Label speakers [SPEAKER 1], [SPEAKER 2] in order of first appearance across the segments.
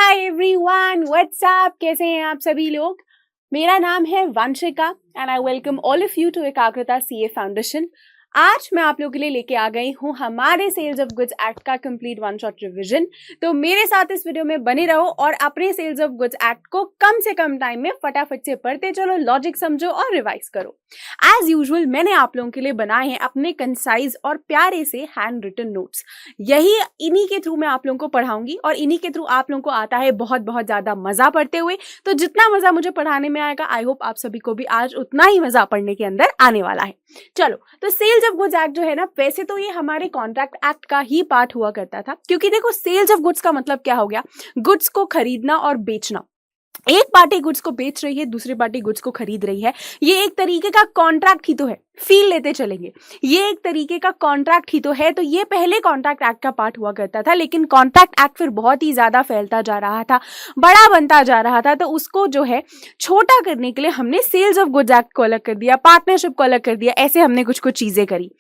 [SPEAKER 1] Hi everyone, WhatsApp, कैसे हैं आप सभी लोग। मेरा नाम है Vanshika and I welcome all of you to Ekagrata CA foundation. आज मैं आप लोगों के लिए लेके आ गई हूँ हमारे सेल्स ऑफ गुड्स एक्ट का कंप्लीट वन शॉट रिवीजन। तो मेरे साथ इस वीडियो में बने रहो और अपने सेल्स ऑफ गुड्स एक्ट को कम से कम टाइम में फटाफट से पढ़ते चलो, लॉजिक समझो और रिवाइज करो। एज यूजुअल मैंने आप लोगों के लिए बनाए हैं अपने कंसाइज और प्यारे से हैंड रिटन नोट्स। इन्हीं के थ्रू मैं आप लोगों को पढ़ाऊंगी और इन्हीं के थ्रू आप लोगों को आता है बहुत बहुत ज्यादा मजा पढ़ते हुए। तो जितना मजा मुझे पढ़ाने में आएगा, आई होप आप सभी को भी आज उतना ही मजा पढ़ने के अंदर आने वाला है। चलो, तो सेल्स ऑफ गुड्स एक्ट जो है ना, वैसे तो ये हमारे कॉन्ट्रैक्ट एक्ट का ही पार्ट हुआ करता था, क्योंकि देखो सेल्स ऑफ गुड्स का मतलब क्या हो गया, गुड्स को खरीदना और बेचना। एक पार्टी गुड्स को बेच रही है, दूसरी पार्टी गुड्स को खरीद रही है, ये एक तरीके का कॉन्ट्रैक्ट ही तो है। फील लेते चलेंगे, ये एक तरीके का कॉन्ट्रैक्ट ही तो है। तो ये पहले कॉन्ट्रैक्ट एक्ट का पार्ट हुआ करता था, लेकिन कॉन्ट्रैक्ट एक्ट फिर बहुत ही ज्यादा फैलता जा रहा था, बड़ा बनता जा रहा था। तो उसको जो है छोटा करने के लिए हमने सेल्स ऑफ गुड्स एक्ट को अलग कर दिया, पार्टनरशिप को अलग कर दिया, ऐसे हमने कुछ कुछ चीजें करी।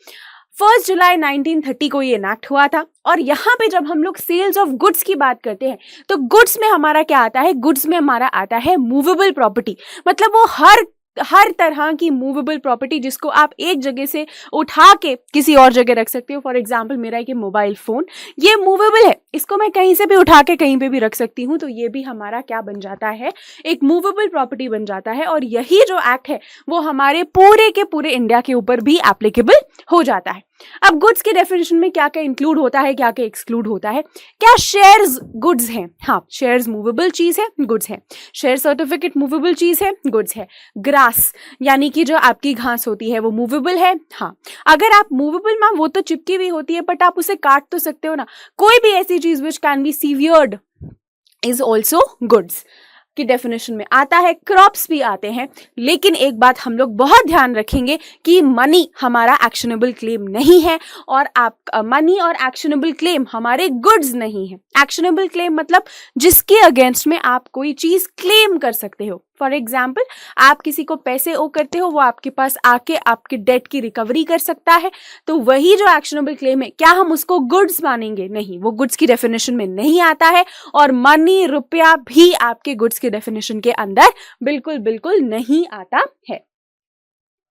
[SPEAKER 1] 1 जुलाई 1930 को ये इनैक्ट हुआ था। और यहाँ पे जब हम लोग सेल्स ऑफ गुड्स की बात करते हैं तो गुड्स में हमारा क्या आता है, गुड्स में हमारा आता है मूवेबल प्रॉपर्टी। मतलब वो हर तरह की मूवेबल प्रॉपर्टी जिसको आप एक जगह से उठा के किसी और जगह रख सकते हो। फॉर एग्जांपल मेरा एक मोबाइल फोन, ये मूवेबल है, इसको मैं कहीं से भी उठा के कहीं पे भी रख सकती हूँ। तो ये भी हमारा क्या बन जाता है, एक मूवेबल प्रॉपर्टी बन जाता है। और यही जो एक्ट है वो हमारे पूरे के पूरे इंडिया के ऊपर भी एप्लीकेबल हो जाता है। अब गुड्स के डेफिनेशन में क्या क्या इंक्लूड होता है, क्या क्या एक्सक्लूड होता है। क्या शेयर्स गुड्स हैं? हाँ, शेयर्स मूवेबल चीज है, गुड्स है। शेयर सर्टिफिकेट मूवेबल चीज है, गुड्स है। ग्रास यानी कि जो आपकी घास होती है वो मूवेबल है। हाँ, अगर आप मूवेबल मैम, वो तो चिपकी हुई होती है बट आप उसे काट तो सकते हो ना। कोई भी ऐसी चीज which can be severed is also goods की डेफिनेशन में आता है। क्रॉप्स भी आते हैं, लेकिन एक बात हम लोग बहुत ध्यान रखेंगे कि मनी हमारा एक्शनेबल क्लेम नहीं है और आप मनी और एक्शनेबल क्लेम हमारे गुड्स नहीं है। एक्शनेबल क्लेम मतलब जिसके अगेंस्ट में आप कोई चीज क्लेम कर सकते हो। फॉर एग्जाम्पल, आप किसी को पैसे ओ करते हो, वो आपके पास आके आपके डेट की रिकवरी कर सकता है, तो वही जो एक्शनेबल क्लेम है, क्या हम उसको गुड्स मानेंगे? नहीं, वो गुड्स की डेफिनेशन में नहीं आता है। और मनी, रुपया भी आपके गुड्स के डेफिनेशन के अंदर बिल्कुल बिल्कुल नहीं आता है।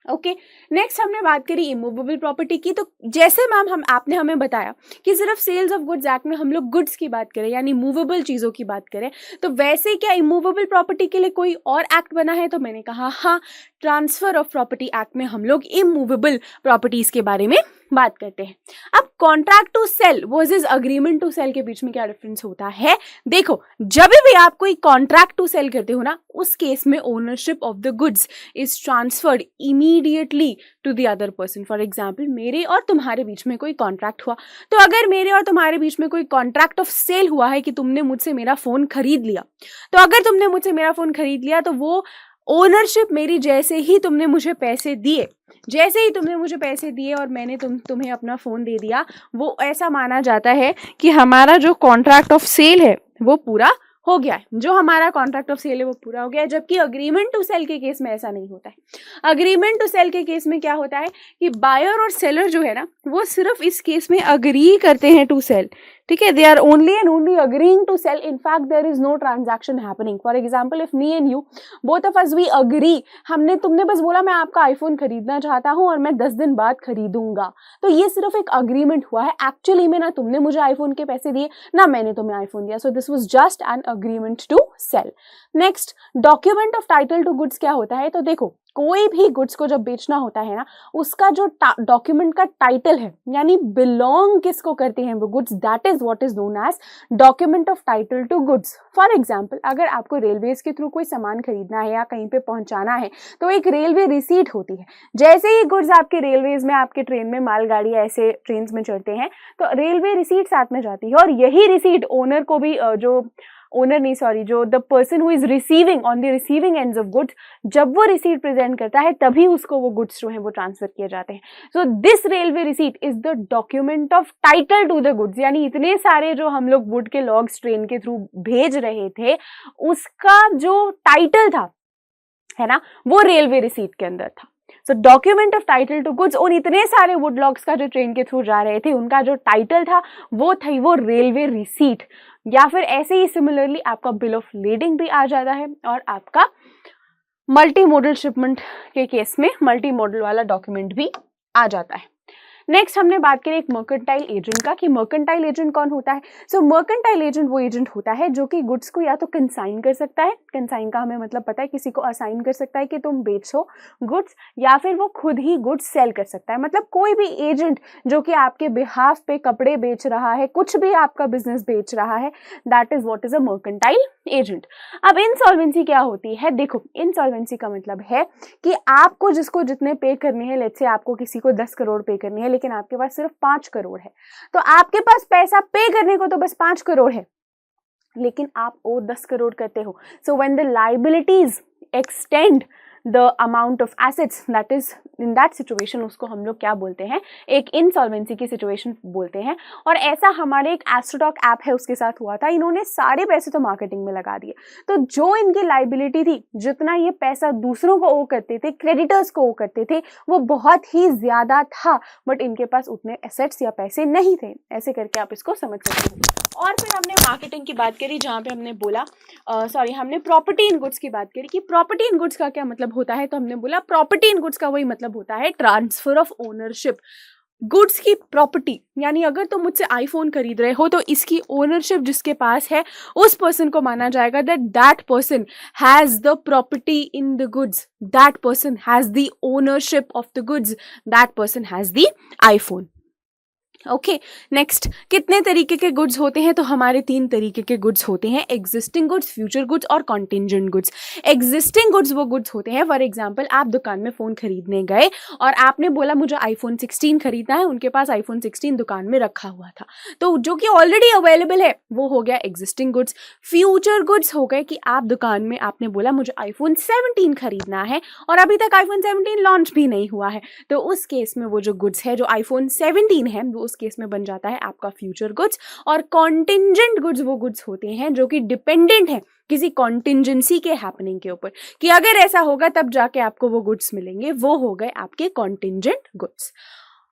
[SPEAKER 1] ओके, नेक्स्ट हमने बात करी इमूवेबल प्रॉपर्टी की। तो जैसे मैम आपने हमें बताया कि सिर्फ सेल्स ऑफ गुड्स एक्ट में हम लोग गुड्स की बात करें यानी मूवेबल चीजों की बात करें, तो वैसे क्या इमूवेबल प्रॉपर्टी के लिए कोई और एक्ट बना है? तो मैंने कहा हाँ, ट्रांसफर ऑफ प्रॉपर्टी एक्ट में हम लोग इमूवेबल प्रॉपर्टीज के बारे में बात करते हैं। अब contract to sell versus agreement to sell के बीच में क्या डिफरेंस होता है? देखो, जब भी आप कोई कॉन्ट्रैक्ट टू सेल करते हो ना, उस केस में ownership of the goods is transferred immediately to the other person. For example, मेरे और तुम्हारे बीच में कोई कॉन्ट्रैक्ट हुआ, तो अगर मेरे और तुम्हारे बीच में कोई कॉन्ट्रैक्ट ऑफ सेल हुआ है कि तुमने मुझसे मेरा फोन खरीद लिया, तो अगर तुमने मुझसे मेरा फोन खरीद लिया तो वो ओनरशिप मेरी, जैसे ही तुमने मुझे पैसे दिए और मैंने तुम्हें अपना फोन दे दिया, वो ऐसा माना जाता है कि हमारा जो कॉन्ट्रैक्ट ऑफ सेल है वो पूरा हो गया है। जो हमारा कॉन्ट्रैक्ट ऑफ सेल है वो पूरा हो गया है। जबकि अग्रीमेंट टू सेल के केस में ऐसा नहीं होता है। अग्रीमेंट टू सेल के केस में क्या होता है कि बायर और सेलर जो है ना, वो सिर्फ इस केस में अग्री करते हैं टू सेल। ठीक है, they are only and only agreeing to sell. In fact there is no transaction happening. For example, if me and you both of us we agree, तुमने बस बोला मैं आपका आईफोन खरीदना चाहता हूं और मैं 10 दिन बाद खरीदूंगा, तो ये सिर्फ एक अग्रीमेंट हुआ है। एक्चुअली में ना तुमने मुझे आईफोन के पैसे दिए ना मैंने तुम्हें आईफोन दिया। So this was just an agreement to sell. Next, document of title to goods क्या होता है? तो देखो, कोई भी गुड्स को जब बेचना होता है ना, उसका जो डॉक्यूमेंट का टाइटल है यानी बिलोंग किसको करते हैं वो goods, that is what is known as document of title to goods. For example, अगर आपको रेलवेज के थ्रू कोई सामान खरीदना है या कहीं पे पहुंचाना है तो एक रेलवे रिसीट होती है। जैसे ही गुड्स आपके रेलवेज में, आपके ट्रेन में, मालगाड़ी ऐसे ट्रेन में चढ़ते हैं तो रेलवे रिसीट साथ में जाती है। और यही रिसीट ओनर को भी जो the person who is receiving on the receiving ends of goods, जब वो रिसीट प्रेजेंट करता है तभी उसको वो गुड्स जो है वो ट्रांसफर किए जाते हैं। So this railway receipt is the document of title to the goods. यानी इतने सारे जो हम लोग वुड के लॉग्स ट्रेन के थ्रू भेज रहे थे, उसका जो टाइटल था है ना, वो रेलवे रिसीट के अंदर था। So document of title to goods, उन इतने सारे वुड लॉग्स का जो ट्रेन के थ्रू जा रहे थे उनका जो टाइटल था वो थी वो रेलवे रिसीट, या फिर ऐसे ही सिमिलरली आपका बिल ऑफ लेडिंग भी आ जाता है और आपका मल्टी मॉडल शिपमेंट के केस में मल्टी मॉडल वाला डॉक्यूमेंट भी आ जाता है। नेक्स्ट हमने बात करी एक मर्केंटाइल एजेंट का कि मर्केंटाइल एजेंट कौन होता है। सो मर्केंटाइल एजेंट वो एजेंट होता है जो कि गुड्स को या तो कंसाइन कर सकता है, कंसाइन का हमें मतलब पता है, किसी को असाइन कर सकता है कि तुम बेचो गुड्स, या फिर वो खुद ही गुड्स सेल कर सकता है। मतलब कोई भी एजेंट जो कि आपके बिहाफ पे कपड़े बेच रहा है, कुछ भी आपका बिजनेस बेच रहा है, that is what is a mercantile agent. अब इनसॉल्वेंसी क्या होती है, देखो इनसॉल्वेंसी का मतलब है कि आपको जिसको जितने पे करने हैं, लेट्स से आपको किसी को 10 करोड़ पे करने हैं लेकिन आपके पास सिर्फ 5 करोड़ है, तो आपके पास पैसा पे करने को तो बस 5 करोड़ है लेकिन आप ओ 10 करोड़ करते हो। So when the liabilities extend the amount of assets, that is in that situation उसको हम लोग क्या बोलते हैं, एक इनसॉल्वेंसी की सिचुएशन बोलते हैं। और ऐसा हमारे एक एस्ट्रोटॉक ऐप है उसके साथ हुआ था, इन्होंने सारे पैसे तो मार्केटिंग में लगा दिए, तो जो इनकी लायबिलिटी थी, जितना ये पैसा दूसरों को ओ करते थे, क्रेडिटर्स को ओ करते थे, वो बहुत ही ज्यादा था, बट इनके पास उतने एसेट्स या पैसे नहीं थे। ऐसे करके आप इसको समझ सकते हो। और फिर हमने मार्केटिंग की बात करी जहाँ पे हमने बोला हमने प्रॉपर्टी इन गुड्स की बात करी कि प्रॉपर्टी इन गुड्स का क्या मतलब होता है, तो हमने बोला प्रॉपर्टी इन गुड्स का वही मतलब होता है ट्रांसफर ऑफ ओनरशिप। गुड्स की प्रॉपर्टी, यानी अगर तुम मुझसे आईफोन खरीद रहे हो तो इसकी ओनरशिप जिसके पास है उस पर्सन को माना जाएगा that person has the property in the goods, that person has the ownership of the goods, that person has the iPhone. Okay next, कितने तरीके के गुड्स होते हैं, तो हमारे 3 तरीके के गुड्स होते हैं, एग्जिस्टिंग गुड्स, फ्यूचर गुड्स और कॉन्टिंजेंट गुड्स। एग्जिस्टिंग गुड्स वो गुड्स होते हैं, फॉर एग्जांपल आप दुकान में फोन खरीदने गए और आपने बोला मुझे आईफोन 16 खरीदना है, उनके पास आईफोन 16 दुकान में रखा हुआ था, तो जो कि ऑलरेडी अवेलेबल है वो हो गया एग्जिस्टिंग गुड्स। फ्यूचर गुड्स हो गए कि आप दुकान में आपने बोला मुझे आईफोन 17 खरीदना है और अभी तक आईफोन 17 लॉन्च भी नहीं हुआ है, तो उस केस में वो जो गुड्स है जो आईफोन 17 है वो केस में बन जाता है आपका फ्यूचर गुड्स। और कॉन्टिंजेंट गुड्स वो गुड्स होते हैं जो कि डिपेंडेंट है किसी कॉन्टिंजेंसी के हैपनिंग के ऊपर, कि अगर ऐसा होगा तब जाके आपको वो गुड्स मिलेंगे, वो हो गए आपके कॉन्टिंजेंट गुड्स।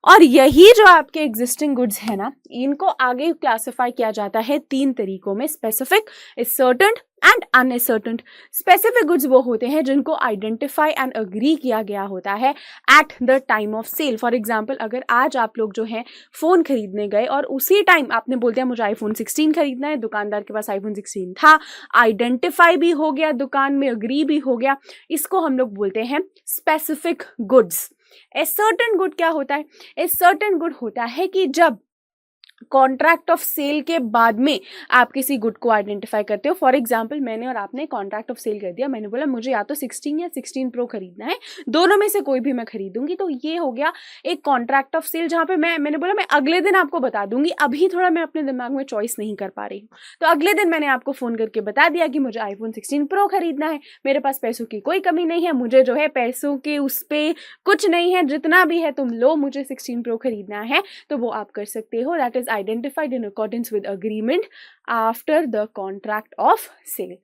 [SPEAKER 1] और यही जो आपके एग्जिस्टिंग गुड्स है ना, इनको आगे क्लासिफाई किया जाता है 3 तरीकों में, स्पेसिफिक, असर्टेंट एंड अनअसर्टेंट। स्पेसिफिक गुड्स वो होते हैं जिनको आइडेंटिफाई एंड अग्री किया गया होता है at the time of sale. For example अगर आज आप लोग जो है फोन खरीदने गए और उसी टाइम आपने बोल दिया मुझे आईफोन 16 खरीदना है, दुकानदार के पास आईफोन 16 था, आइडेंटिफाई भी हो गया, दुकान में अग्री भी हो गया, इसको हम लोग बोलते हैं specific goods. A certain good क्या होता है, ए सर्टेन गुड होता है कि जब कॉन्ट्रैक्ट ऑफ सेल के बाद में आप किसी गुड को आइडेंटिफाई करते हो। फॉर एग्जाम्पल मैंने और आपने कॉन्ट्रैक्ट ऑफ सेल कर दिया, मैंने बोला मुझे या तो 16 या 16 प्रो खरीदना है, दोनों में से कोई भी मैं खरीदूंगी, तो ये हो गया एक कॉन्ट्रैक्ट ऑफ सेल जहाँ पे मैंने बोला मैं अगले दिन आपको बता दूंगी, अभी थोड़ा मैं अपने दिमाग में चॉइस नहीं कर पा रही हूँ, तो अगले दिन मैंने आपको फोन करके बता दिया कि मुझे आईफोन 16 प्रो खरीदना है, मेरे पास पैसों की कोई कमी नहीं है, मुझे जो है पैसों के उस पर कुछ नहीं है, जितना भी है तुम लो, मुझे 16 प्रो खरीदना है, तो वो आप कर सकते हो। That is identified in accordance with agreement after the contract of sale.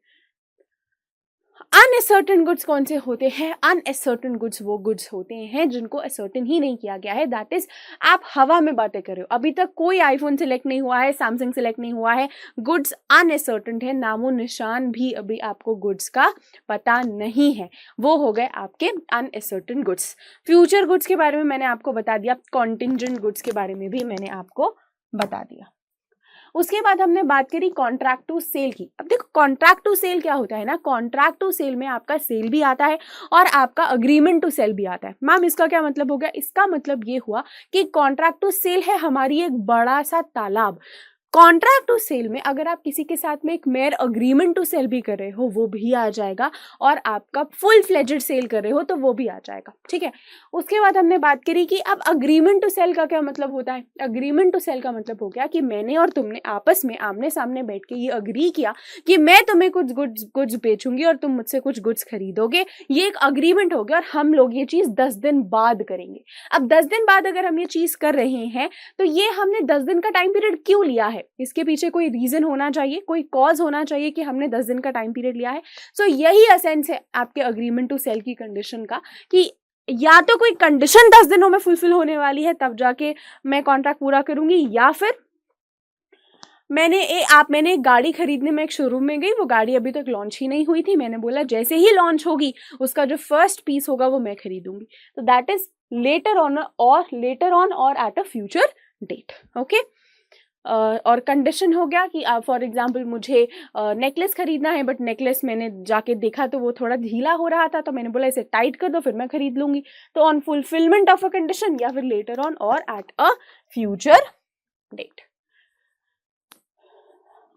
[SPEAKER 1] Uncertain goods कौन से होते हैं, अनअसर्टेन गुड्स वो गुड्स होते हैं जिनको असर्टेन ही नहीं किया गया है, दैट इज आप हवा में बातें कर रहे हो, अभी तक कोई आईफोन सिलेक्ट नहीं हुआ है, सैमसंग सिलेक्ट नहीं हुआ है, गुड्स अनअसर्टेन है, नामो निशान भी अभी आपको गुड्स का पता नहीं है, वो हो गए आपके अनअसर्टेन गुड्स। फ्यूचर गुड्स के बारे में मैंने आपको बता दिया, कॉन्टिंजेंट गुड्स के बारे में भी मैंने आपको बता दिया। उसके बाद हमने बात करी कॉन्ट्रैक्ट टू सेल की। अब देखो कॉन्ट्रैक्ट टू सेल क्या होता है ना, कॉन्ट्रैक्ट टू सेल में आपका सेल भी आता है और आपका अग्रीमेंट टू सेल भी आता है। मैम इसका क्या मतलब हो गया, इसका मतलब ये हुआ कि कॉन्ट्रैक्ट टू सेल है हमारी एक बड़ा सा तालाब, कॉन्ट्रैक्ट टू सेल में अगर आप किसी के साथ में एक मेयर अग्रीमेंट टू सेल भी कर रहे हो वो भी आ जाएगा, और आपका फुल फ्लेजेड सेल कर रहे हो तो वो भी आ जाएगा, ठीक है। उसके बाद हमने बात करी कि अब अग्रीमेंट टू सेल का क्या मतलब होता है। अग्रीमेंट टू सेल का मतलब हो गया कि मैंने और तुमने आपस में आमने सामने बैठ के ये अग्री किया कि मैं तुम्हें कुछ गुड्स बेचूंगी और तुम मुझसे कुछ गुड्स खरीदोगे, ये एक अग्रीमेंट हो गया और हम लोग ये चीज 10 दिन बाद करेंगे। अब 10 दिन बाद अगर हम ये चीज कर रहे हैं तो ये हमने 10 दिन का टाइम पीरियड क्यों लिया है, इसके पीछे कोई रीजन होना चाहिए, कोई कॉज होना चाहिए कि हमने 10 दिन का टाइम पीरियड लिया है। सो यही एसेंस है आपके अग्रीमेंट टू सेल की कंडीशन का, कि या तो कोई कंडीशन 10 दिनों में फुलफिल होने वाली है तब जाके मैं कॉन्ट्रैक्ट पूरा करूंगी, या फिर मैंने एक गाड़ी खरीदने में एक शोरूम में गई, वो गाड़ी अभी तक लॉन्च ही नहीं हुई थी, मैंने बोला जैसे ही लॉन्च होगी उसका जो फर्स्ट पीस होगा वो मैं खरीदूंगी। तो that is later on or at a future date. Okay, और कंडीशन हो गया कि आप फॉर एग्जांपल मुझे नेकलेस खरीदना है, बट नेकलेस मैंने जाके देखा तो वो थोड़ा ढीला हो रहा था, तो मैंने बोला इसे टाइट कर दो फिर मैं खरीद लूंगी। तो on fulfilment of a condition या फिर letter on or at a future date.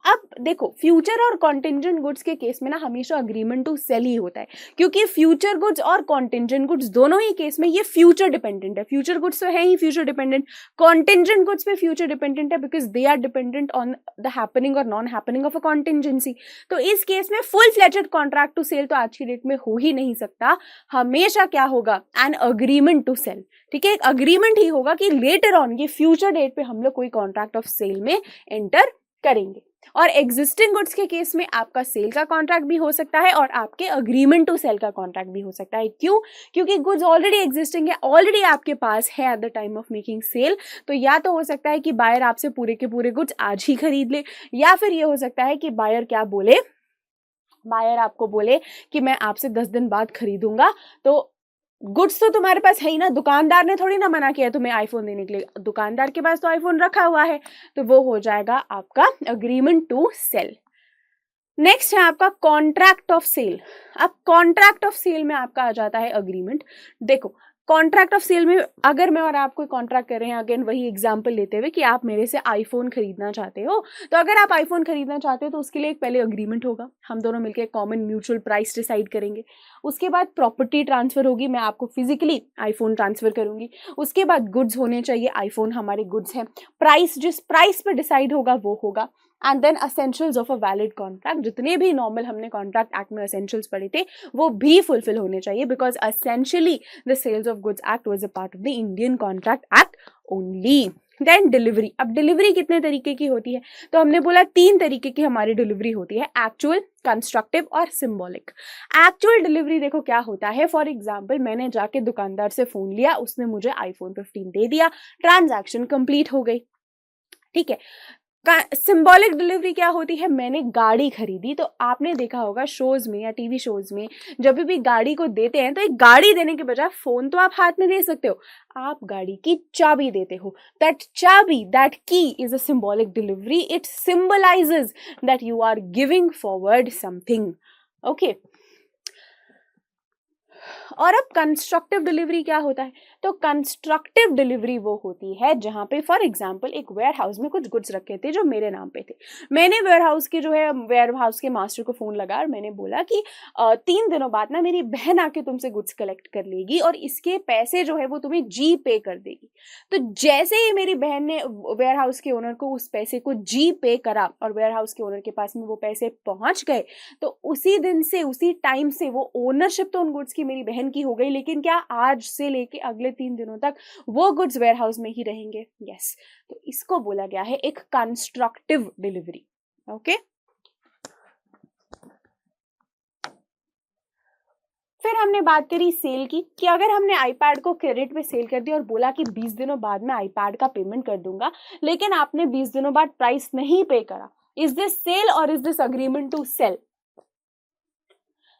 [SPEAKER 1] अब देखो, फ्यूचर और कॉन्टिंजेंट गुड्स के केस में ना हमेशा अग्रीमेंट टू सेल ही होता है, क्योंकि फ्यूचर गुड्स और कॉन्टिंजेंट गुड्स दोनों ही केस में ये फ्यूचर डिपेंडेंट है। फ्यूचर गुड्स तो है ही फ्यूचर डिपेंडेंट, कॉन्टिंजेंट गुड्स पे फ्यूचर डिपेंडेंट है because they are dependent on the happening और non happening of a contingency. तो इस केस में full fledged contract to sell तो आज की डेट में हो ही नहीं सकता। हमेशा क्या होगा, एन अग्रीमेंट टू सेल। ठीक है, एक अग्रीमेंट ही होगा कि लेटर ऑन ये फ्यूचर डेट पे हम लोग कोई कॉन्ट्रैक्ट ऑफ सेल में एंटर करेंगे। और एग्जिस्टिंग गुड्स के केस में आपका सेल का कॉन्ट्रैक्ट भी हो सकता है और आपके अग्रीमेंट टू सेल का कॉन्ट्रैक्ट भी हो सकता है। क्यों? क्योंकि गुड्स ऑलरेडी एग्जिस्टिंग है, ऑलरेडी आपके पास है at the time of making sale. तो या तो हो सकता है कि बायर आपसे पूरे के पूरे गुड्स आज ही खरीद ले, या फिर ये हो सकता है कि बायर क्या बोले, बायर आपको बोले कि मैं आपसे 10 दिन बाद खरीदूंगा। तो गुड्स तो तुम्हारे पास है ही ना, दुकानदार ने थोड़ी ना मना किया तुम्हें आईफोन देने के लिए, दुकानदार के पास तो आईफोन रखा हुआ है। तो वो हो जाएगा आपका अग्रीमेंट टू सेल। नेक्स्ट है आपका कॉन्ट्रैक्ट ऑफ सेल। अब कॉन्ट्रैक्ट ऑफ सेल में आपका आ जाता है अग्रीमेंट। देखो, कॉन्ट्रैक्ट ऑफ सेल में अगर मैं और आप कोई कॉन्ट्रैक्ट कर रहे हैं, अगेन वही एग्जांपल लेते हुए कि आप मेरे से आईफोन खरीदना चाहते हो, तो अगर आप आईफोन खरीदना चाहते हो तो उसके लिए एक पहले अग्रीमेंट होगा, हम दोनों मिलकर कॉमन म्यूचुअल प्राइस डिसाइड करेंगे। उसके बाद प्रॉपर्टी ट्रांसफर होगी, मैं आपको फिजिकली आईफोन ट्रांसफर करूंगी। उसके बाद गुड्स होने चाहिए, आईफोन हमारे गुड्स हैं। प्राइस जिस प्राइस पर डिसाइड होगा वो होगा। And then essentials of a valid contract, जितने भी नॉर्मल हमने कॉन्ट्रैक्ट एक्ट में असेंशियल्स पढ़े थे वो भी फुलफिल होने चाहिए, because essentially the sales of goods act was a part of the Indian contract act only. Then delivery. अब डिलीवरी कितने तरीके की होती है, तो हमने बोला 3 तरीके की हमारी डिलीवरी होती है, एक्चुअल, कंस्ट्रक्टिव और सिंबॉलिक। एक्चुअल डिलीवरी देखो क्या होता है, फॉर एग्जाम्पल मैंने जाके दुकानदार से फोन लिया, उसने मुझे आईफोन 15 दे दिया, ट्रांजैक्शन कंप्लीट हो गई। ठीक है। सिंबॉलिक डिलीवरी क्या होती है, मैंने गाड़ी खरीदी, तो आपने देखा होगा शोज में या टीवी शोज में जब भी गाड़ी को देते हैं तो एक गाड़ी देने के बजाय फोन तो आप हाथ में दे सकते हो, आप गाड़ी की चाबी देते हो। दैट चाबी, that key is a symbolic delivery, it symbolises that you are giving forward something. Okay. और अब कंस्ट्रक्टिव डिलीवरी क्या होता है, तो कंस्ट्रक्टिव डिलीवरी वो होती है जहां पे फॉर एग्जांपल एक वेयर हाउस में कुछ गुड्स रखे थे जो मेरे नाम पे थे, मैंने वेयर हाउस के मास्टर को फोन लगा और मैंने बोला कि 3 दिनों बाद ना मेरी बहन आके तुमसे गुड्स कलेक्ट कर लेगी और इसके पैसे जो है वो तुम्हें जी पे कर देगी। तो जैसे ही मेरी बहन ने वेयर हाउस के ओनर को उस पैसे को जी पे करा और वेयर हाउस के ओनर के पास में वो पैसे पहुंच गए, तो उसी दिन से, उसी टाइम से वो ओनरशिप तो उन गुड्स की मेरी बहन की हो गई, लेकिन क्या आज से लेके अगले 3 दिनों तक वो गुड्स वेयर हाउस में ही रहेंगे। यस, तो इसको बोला गया है एक कंस्ट्रक्टिव डिलीवरी। ओके। फिर हमने बात करी सेल की, कि अगर हमने आईपैड को क्रेडिट पे सेल कर दिया और बोला कि 20 दिनों बाद मैं आईपैड का पेमेंट कर दूंगा, लेकिन आपने 20 दिनों बाद प्राइस नहीं पे करा, is this sale or is this agreement to sell?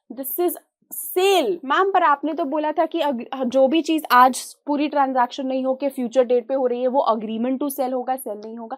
[SPEAKER 1] This is sale ma'am, पर आपने तो बोला था कि जो भी चीज आज पूरी ट्रांजैक्शन नहीं हो के फ्यूचर डेट पे हो रही है वो अग्रीमेंट टू सेल होगा, सेल नहीं होगा।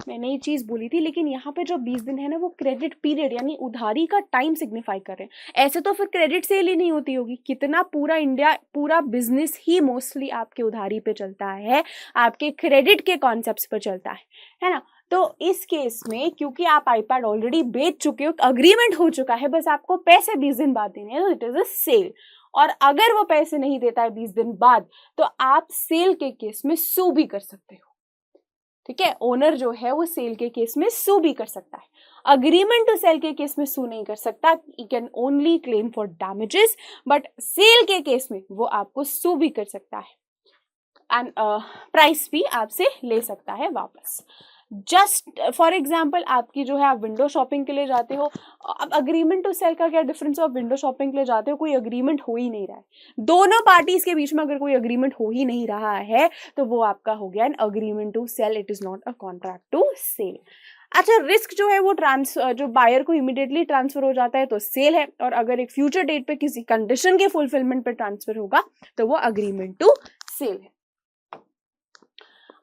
[SPEAKER 1] मैंने ये चीज बोली थी, लेकिन यहाँ पे जो 20 दिन है ना वो क्रेडिट पीरियड यानी उधारी का टाइम सिग्निफाई कर रहे हैं। ऐसे तो फिर क्रेडिट सेल ही नहीं होती होगी, कितना पूरा इंडिया, पूरा बिजनेस ही मोस्टली आपके उधारी पे चलता है, आपके क्रेडिट के कॉन्सेप्ट्स पर चलता है ना। तो इस केस में क्योंकि आप आईपैड ऑलरेडी बेच चुके हो, अग्रीमेंट हो चुका है, बस आपको पैसे 20 दिन बाद देने हैं, तो इट इज अ सेल। और अगर वो पैसे नहीं देता है 20 दिन बाद, तो आप सेल के केस में सू भी कर सकते हो। ठीक है, ओनर जो है वो सेल के केस में सू भी कर सकता है, अग्रीमेंट टू सेल के केस में सू नहीं कर सकता, you can only claim for damages, but sale के केस में वो आपको सू भी कर सकता है एंड प्राइस भी आपसे ले सकता है वापस। जस्ट फॉर एग्जाम्पल आपकी जो है, आप विंडो शॉपिंग के लिए जाते हो, अब अग्रीमेंट टू सेल का क्या डिफरेंस है? आप विंडो शॉपिंग के लिए जाते हो, कोई अग्रीमेंट हो ही नहीं रहा है, दोनों पार्टीज के बीच में अगर कोई अग्रीमेंट हो ही नहीं रहा है तो वो आपका हो गया an agreement to sell, it is not a contract to sell. अच्छा, रिस्क जो है वो जो बायर को इमीडिएटली ट्रांसफर हो जाता है तो सेल है, और अगर एक फ्यूचर डेट पे किसी कंडीशन के फुलफिलमेंट पे ट्रांसफर होगा तो वो अग्रीमेंट टू सेल है।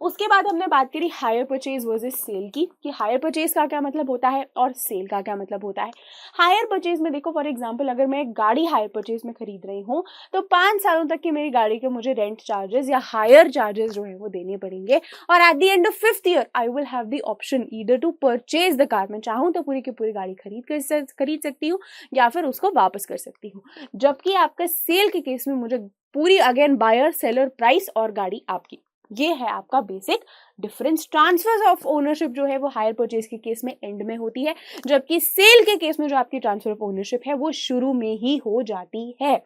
[SPEAKER 1] उसके बाद हमने बात करी हायर परचेज वर्सेस सेल की, कि हायर परचेज का क्या मतलब होता है और सेल का क्या मतलब होता है। हायर परचेज में देखो, फॉर एग्जांपल अगर मैं एक गाड़ी हायर परचेज में खरीद रही हूँ तो 5 सालों तक की मेरी गाड़ी के मुझे रेंट चार्जेस या हायर चार्जेस जो है वो देने पड़ेंगे, और at the end of 5th year I will have the option either to purchase the car, मैं चाहूँ तो पूरी की पूरी गाड़ी खरीद सकती हूँ या फिर उसको वापस कर सकती हूँ। जबकि आपका सेल के केस में मुझे पूरी अगेन बायर सेलर प्राइस और गाड़ी आपकी, ये है आपका basic difference. Transfer of ownership जो है वो हायर परचेज के केस में एंड में होती है, जबकि सेल के केस में जो आपकी ट्रांसफर ऑफ ओनरशिप है वो शुरू में ही हो जाती है।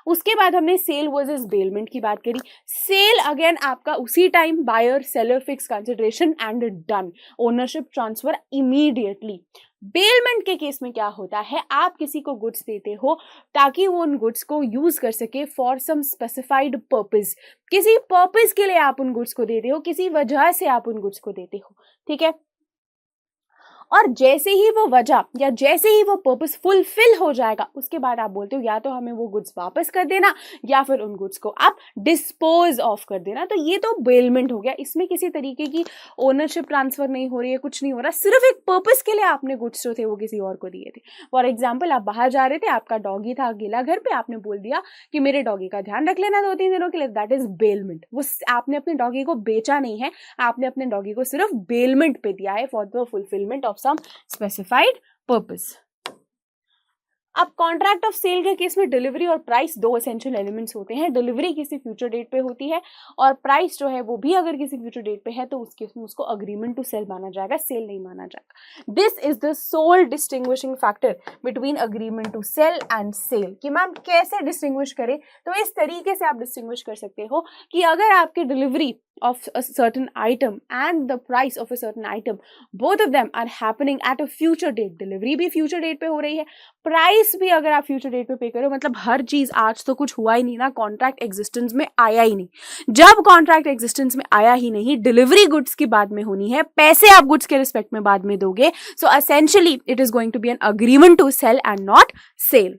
[SPEAKER 1] उसके बाद हमने सेल वर्सेस बेलमेंट की बात करी। सेल अगेन आपका उसी time buyer seller fix consideration and done, ownership transfer immediately. Bailment के केस में क्या होता है, आप किसी को गुड्स देते हो ताकि वो उन गुड्स को यूज कर सके फॉर सम स्पेसिफाइड पर्पस, किसी पर्पस के लिए आप उन गुड्स को देते हो, किसी वजह से आप उन गुड्स को देते हो, ठीक है। और जैसे ही वो वजह या जैसे ही वो पर्पस फुलफिल हो जाएगा उसके बाद आप बोलते हो या तो हमें वो गुड्स वापस कर देना या फिर उन गुड्स को आप डिस्पोज ऑफ कर देना। तो ये तो बेलमेंट हो गया, इसमें किसी तरीके की ओनरशिप ट्रांसफर नहीं हो रही है, कुछ नहीं हो रहा, सिर्फ एक पर्पस के लिए आपने गुड्स जो थे वो किसी और को दिए थे। फॉर एग्जाम्पल आप बाहर जा रहे थे, आपका डॉगी था अकेला घर पे, आपने बोल दिया कि मेरे डॉगी का ध्यान रख लेना 2-3 दिनों के लिए, दैट इज बेलमेंट। वो आपने अपने डॉगी को बेचा नहीं है, आपने अपने डॉगी को सिर्फ बेलमेंट पे दिया है for the fulfilment of some specified purpose. अब कॉन्ट्रैक्ट ऑफ सेल के केस में डिलीवरी और प्राइस दो एसेंशियल एलिमेंट्स होते हैं। डिलीवरी किसी फ्यूचर डेट पे होती है और प्राइस जो है वो भी अगर किसी फ्यूचर डेट पे है तो उस केस में उसको अग्रीमेंट टू सेल माना जाएगा, सेल नहीं माना जाएगा। This is the sole distinguishing factor between agreement to sell and sale. कि मैम कैसे डिस्टिंग्विश करें, तो इस तरीके से आप डिस्टिंग्विश कर सकते हो कि अगर आपकी delivery of a certain item and the price of a certain item, both of them are happening at a future date, delivery भी future date पे हो रही है, प्राइस भी अगर आप फ्यूचर डेट पे पे करो, मतलब हर चीज, आज तो कुछ हुआ ही नहीं ना, कॉन्ट्रैक्ट एग्जिस्टेंस में आया ही नहीं। जब कॉन्ट्रैक्ट एग्जिस्टेंस में आया ही नहीं, डिलीवरी गुड्स की बाद में होनी है, पैसे आप गुड्स के रिस्पेक्ट में बाद में दोगे, so essentially it is going to be an agreement to sell and not sale.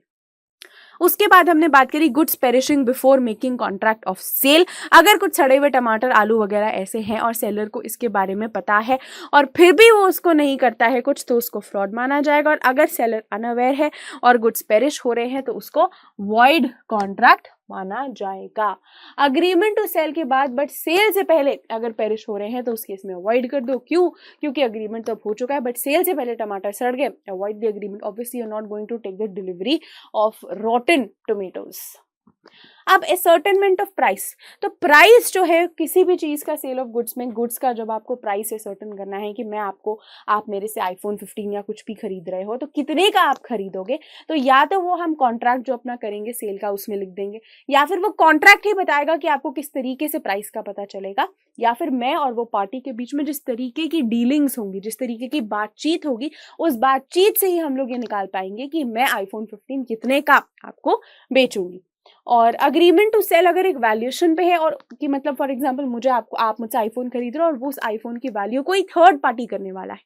[SPEAKER 1] उसके बाद हमने बात करी goods perishing before making contract of sale. अगर कुछ सड़े हुए टमाटर, आलू वगैरह ऐसे हैं और सेलर को इसके बारे में पता है और फिर भी वो उसको नहीं करता है कुछ, तो उसको फ्रॉड माना जाएगा। और अगर सेलर अनअवेयर है और गुड्स पेरिश हो रहे हैं तो उसको वॉइड कॉन्ट्रैक्ट माना जाएगा। अग्रीमेंट टू सेल के बाद बट सेल से पहले अगर पेरिश हो रहे हैं तो उस केस में अवॉइड कर दो। क्यों? क्योंकि अग्रीमेंट तो हो चुका है, बट सेल से पहले टमाटर सड़ गए, avoid the agreement. Obviously you are not going to take the delivery of rotten tomatoes. अब असर्टेनमेंट ऑफ प्राइस, तो प्राइस जो है किसी भी चीज का, सेल ऑफ गुड्स में, गुड्स का जब आपको प्राइस असर्टेन करना है कि मैं आपको, आप मेरे से आईफोन 15 या कुछ भी खरीद रहे हो तो कितने का आप खरीदोगे, तो या तो वो हम कॉन्ट्रैक्ट जो अपना करेंगे सेल का उसमें लिख देंगे, या फिर वो कॉन्ट्रैक्ट ही बताएगा कि आपको किस तरीके से प्राइस का पता चलेगा, या फिर मैं और वो पार्टी के बीच में जिस तरीके की डीलिंग्स होंगी, जिस तरीके की बातचीत होगी, उस बातचीत से ही हम लोग ये निकाल पाएंगे कि मैं आईफोन 15 कितने का आपको बेचूंगी। और अग्रीमेंट टू सेल अगर एक वैल्यूएशन पे है, और कि मतलब फॉर एग्जांपल मुझे आपको, आप मुझसे आईफोन खरीद रहे हो और वो उस आईफोन की वैल्यू कोई थर्ड पार्टी करने वाला है,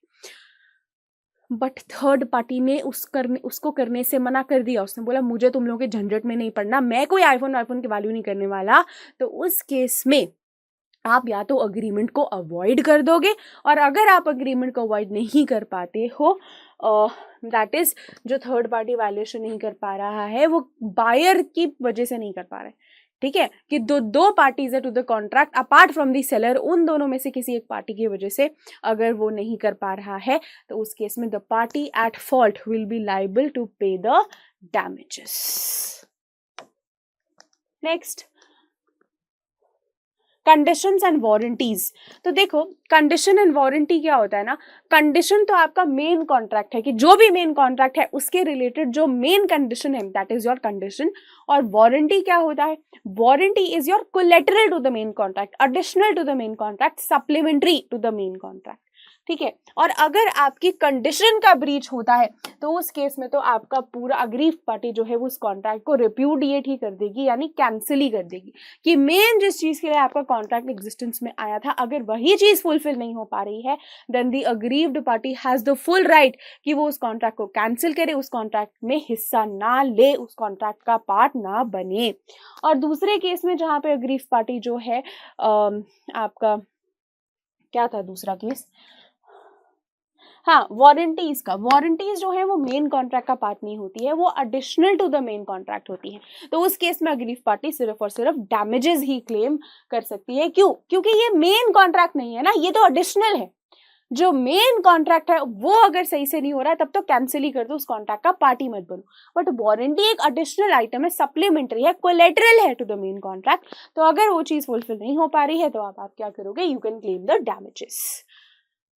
[SPEAKER 1] बट थर्ड पार्टी ने उसको करने से मना कर दिया, उसने बोला मुझे तुम लोगों के झंझट में नहीं पड़ना, मैं कोई आईफोन की वैल्यू नहीं करने वाला, तो उस केस में आप या तो अग्रीमेंट को अवॉइड कर दोगे, और अगर आप अग्रीमेंट को अवॉइड नहीं कर पाते हो, दैट इज जो थर्ड पार्टी वैल्यूएशन नहीं कर पा रहा है वो बायर की वजह से नहीं कर पा रहे, ठीक है, कि दो पार्टीज है to the contract apart from the seller, उन दोनों में से किसी एक पार्टी की वजह से अगर वो नहीं कर पा रहा है तो उस केस में the party at fault will be liable to pay the damages. Next, conditions and warranties. तो देखो कंडीशन एंड वारंटी क्या होता है ना, कंडीशन तो आपका मेन कॉन्ट्रैक्ट है कि जो भी मेन कॉन्ट्रैक्ट है उसके रिलेटेड जो मेन कंडीशन है दैट इज योर कंडीशन, और वारंटी क्या होता है, warranty is your collateral to the main contract, additional to the main contract, supplementary to the main contract. ठीक है। और अगर आपकी कंडीशन का ब्रीच होता है तो उस केस में तो आपका पूरा अग्रीव पार्टी जो है वो उस कॉन्ट्रैक्ट को रिप्यूडिएट ही कर देगी, यानी कैंसिल ही कर देगी। कि मेन जिस चीज के लिए आपका कॉन्ट्रैक्ट एग्जिस्टेंस में आया था, अगर वही चीज फुलफिल नहीं हो पा रही है, then the aggrieved party has the full right कि वो उस कॉन्ट्रैक्ट को कैंसिल करे, उस कॉन्ट्रैक्ट में हिस्सा ना ले, उस कॉन्ट्रैक्ट का पार्ट ना बने। और दूसरे केस में जहां पे अग्रीव पार्टी जो है आपका क्या था दूसरा केस, हाँ, वारंटीज का। वारंटीज जो है वो मेन कॉन्ट्रैक्ट का पार्ट नहीं होती है, वो additional to the main contract होती है। तो उस केस में अग्रीव पार्टी सिर्फ और सिर्फ डैमेजेस ही क्लेम कर सकती है। क्यों? क्योंकि ये मेन कॉन्ट्रैक्ट नहीं है ना, ये तो एडिशनल है। जो मेन कॉन्ट्रैक्ट है वो अगर सही से नहीं हो रहा है तब तो कैंसिल ही कर दो, उस कॉन्ट्रैक्ट का पार्टी मत बनो। बट वारंटी एक एडिशनल आइटम है, सप्लीमेंट्री है, कोलेटरल है टू द मेन कॉन्ट्रैक्ट। तो अगर वो चीज फुलफिल नहीं हो पा रही है तो आप क्या करोगे? You can claim the damages.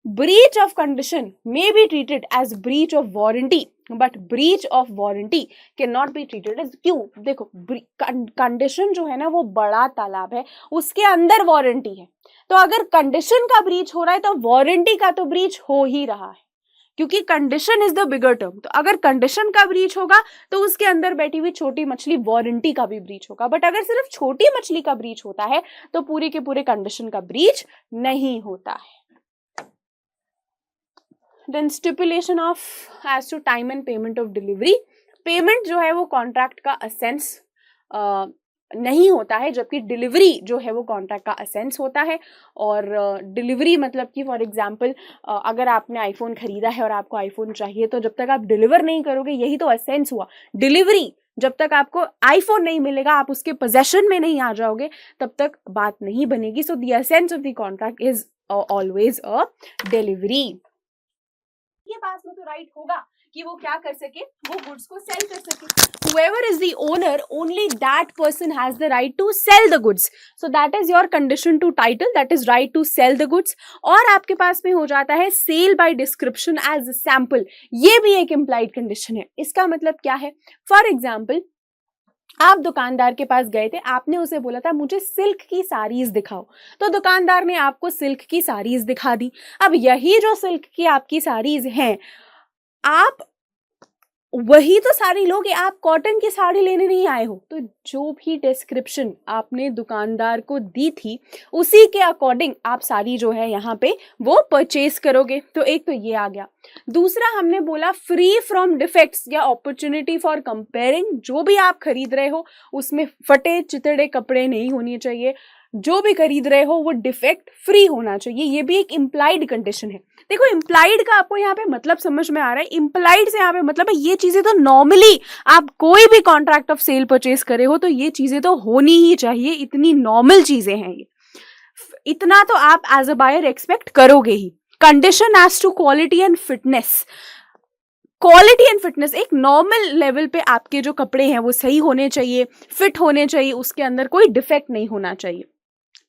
[SPEAKER 1] Breach of condition may be treated as breach of warranty, but breach of warranty cannot be treated as, क्यों? देखो, कंडीशन जो है ना वो बड़ा तालाब है, उसके अंदर वारंटी है। तो अगर कंडीशन का ब्रीच हो रहा है तो वारंटी का तो ब्रीच हो ही रहा है, क्योंकि condition is the bigger term. तो अगर कंडीशन का ब्रीच होगा तो उसके अंदर बैठी हुई छोटी मछली वारंटी का भी ब्रीच होगा। बट अगर सिर्फ छोटी मछली का ब्रीच होता है तो पूरे के पूरे कंडीशन का ब्रीच नहीं होता है। Then stipulation of as to time and payment of delivery. Payment जो है वो कॉन्ट्रैक्ट का असेंस नहीं होता है, जबकि डिलीवरी जो है वो कॉन्ट्रैक्ट का असेंस होता है। और डिलीवरी मतलब कि फॉर एग्जांपल अगर आपने आईफोन खरीदा है और आपको आईफोन चाहिए, तो जब तक आप डिलीवर नहीं करोगे, यही तो असेंस हुआ। डिलीवरी जब तक आपको आईफोन नहीं मिलेगा, आप उसके पोजेशन में नहीं आ जाओगे, तब तक बात नहीं बनेगी। So the essence of the contract is always a delivery. के पास में तो राइट होगा कि वो क्या कर सके, वो गुड्स को सेल कर सके। Whoever is the owner, only that person has the right to sell the goods. So that is your condition to title, that is right to sell the goods. और आपके पास में हो जाता है sale by description as a sample, ये भी एक implied condition है। इसका मतलब क्या है? For example, आप दुकानदार के पास गए थे, आपने उसे बोला था मुझे सिल्क की साड़ीज दिखाओ, तो दुकानदार ने आपको सिल्क की साड़ीज दिखा दी। अब यही जो सिल्क की आपकी साड़ीज हैं, आप वही तो साड़ी लोगे, आप कॉटन की साड़ी लेने नहीं आए हो। तो जो भी डिस्क्रिप्शन आपने दुकानदार को दी थी, उसी के अकॉर्डिंग आप साड़ी जो है यहाँ पे वो परचेज करोगे। तो एक तो ये आ गया। दूसरा हमने बोला फ्री फ्रॉम डिफेक्ट्स या अपॉर्चुनिटी फॉर कंपेयरिंग। जो भी आप खरीद रहे हो उसमें फटे चितड़े कपड़े नहीं होने चाहिए, जो भी खरीद रहे हो वो डिफेक्ट फ्री होना चाहिए। ये भी एक इम्प्लाइड कंडीशन है। देखो, इम्प्लाइड का आपको यहाँ पे मतलब समझ में आ रहा है। इम्प्लाइड से यहाँ पे मतलब है ये चीजें तो नॉर्मली आप कोई भी कॉन्ट्रैक्ट ऑफ सेल परचेज करे हो तो ये चीजें तो होनी ही चाहिए, इतनी नॉर्मल चीजें हैं ये, इतना तो आप एज अ बायर एक्सपेक्ट करोगे ही। Condition as to quality and fitness. Quality and fitness, एक नॉर्मल लेवल पे आपके जो कपड़े हैं वो सही होने चाहिए, फिट होने चाहिए, उसके अंदर कोई डिफेक्ट नहीं होना चाहिए।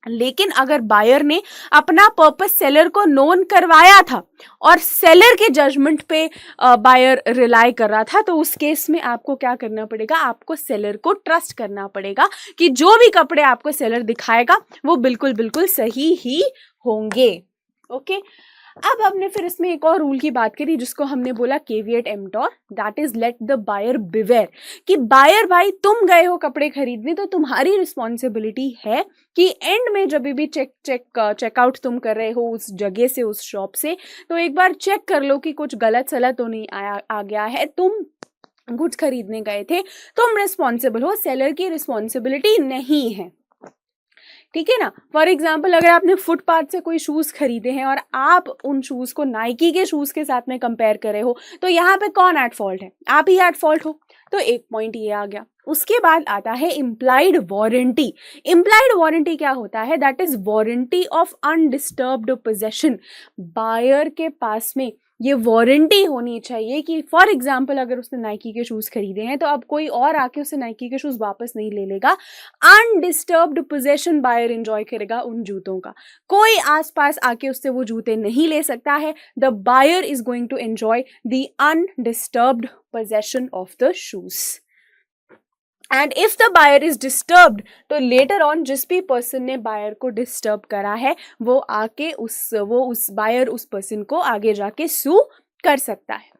[SPEAKER 1] लेकिन अगर बायर ने अपना पर्पस सेलर को नोन करवाया था और सेलर के जजमेंट पे बायर रिलाई कर रहा था, तो उस केस में आपको क्या करना पड़ेगा? आपको सेलर को ट्रस्ट करना पड़ेगा कि जो भी कपड़े आपको सेलर दिखाएगा वो बिल्कुल बिल्कुल सही ही होंगे। ओके, अब हमने फिर इसमें एक और रूल की बात करी जिसको हमने बोला caveat emptor, that is let the buyer beware. कि बायर भाई, तुम गए हो कपड़े खरीदने तो तुम्हारी रिस्पॉन्सिबिलिटी है कि एंड में जब भी चेकआउट तुम कर रहे हो उस जगह से, उस शॉप से, तो एक बार चेक कर लो कि कुछ गलत सलत तो नहीं आ गया है। तुम गुड्स खरीदने गए थे, तुम रिस्पॉन्सिबल हो, सेलर की रिस्पॉन्सिबिलिटी नहीं है। ठीक है ना? फॉर एग्जाम्पल, अगर आपने फुटपाथ से कोई शूज खरीदे हैं और आप उन शूज को नाइकी के शूज के साथ में कंपेयर करे हो, तो यहाँ पे कौन एट फॉल्ट है? आप ही एट फॉल्ट हो। तो एक पॉइंट ये आ गया। उसके बाद आता है इम्प्लाइड वारंटी। इम्प्लाइड वारंटी क्या होता है? That is warranty of undisturbed possession. Buyer के पास में ये वारंटी होनी चाहिए कि फॉर एग्जाम्पल अगर उसने नाइकी के शूज खरीदे हैं तो अब कोई और आके उससे नाइकी के शूज वापस नहीं ले लेगा। अनडिस्टर्ब्ड पोजेशन बायर एंजॉय करेगा उन जूतों का, कोई आसपास आके उससे वो जूते नहीं ले सकता है। The buyer is going to enjoy the undisturbed possession of the shoes. And if the buyer is disturbed, तो लेटर ऑन जिस भी पर्सन ने बायर को डिस्टर्ब करा है वो आके उस बायर उस पर्सन को आगे जाके सू कर सकता है।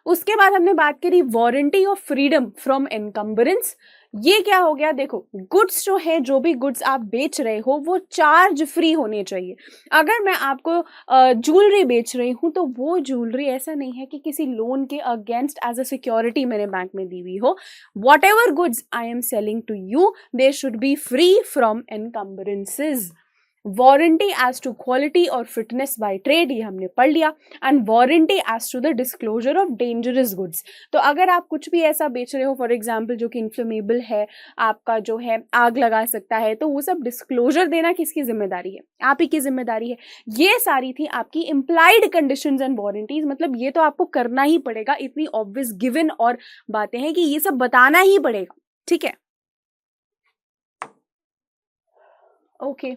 [SPEAKER 1] उसके बाद हमने बात करी warranty of freedom from encumbrance. ये क्या हो गया, देखो गुड्स जो है, जो भी गुड्स आप बेच रहे हो वो चार्ज फ्री होने चाहिए। अगर मैं आपको ज्वेलरी बेच रही हूँ तो वो ज्वेलरी ऐसा नहीं है कि किसी लोन के अगेंस्ट एज अ सिक्योरिटी मैंने बैंक में दी हुई हो। Whatever goods I am selling to you they should be free from encumbrances. Warranty as to quality और फिटनेस बाय ट्रेड, ये हमने पढ़ लिया। And warranty as to the disclosure of dangerous goods. तो अगर आप कुछ भी ऐसा बेच रहे हो फॉर एग्जांपल जो कि इन्फ्लेमेबल है, आपका जो है आग लगा सकता है, तो वो सब डिस्क्लोजर देना किसकी जिम्मेदारी है, आप ही की जिम्मेदारी है। ये सारी थी आपकी इम्प्लाइड कंडीशंस एंड वारंटीज, मतलब ये तो आपको करना ही पड़ेगा, इतनी ऑब्वियस गिवन और बातें हैं कि ये सब बताना ही पड़ेगा, ठीक है। Okay,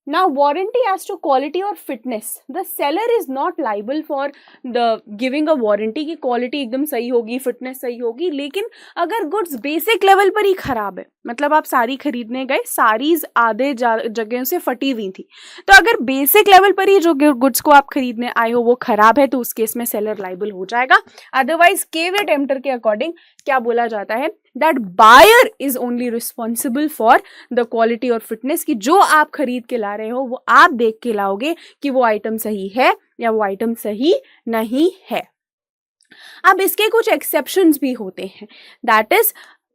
[SPEAKER 1] now warranty as to quality or fitness, the seller is not liable for the giving a warranty कि quality एकदम सही होगी, fitness सही होगी, लेकिन अगर goods basic level पर ही खराब है, मतलब आप साड़ी खरीदने गए, साड़ीज आधे जगह से फटी हुई थी, तो अगर बेसिक लेवल पर ही जो गुड्स को आप खरीदने आए हो वो खराब है, तो उस केस में सेलर लाइबल हो जाएगा। अदरवाइज केवे टेम्पटर के अकॉर्डिंग क्या बोला जाता है, that buyer is only responsible for the quality और फिटनेस, कि जो आप खरीद के ला रहे हो वो आप देख के लाओगे कि वो आइटम सही है या वो आइटम सही नहीं है। अब इसके कुछ एक्सेप्शंस भी होते हैं, दैट इज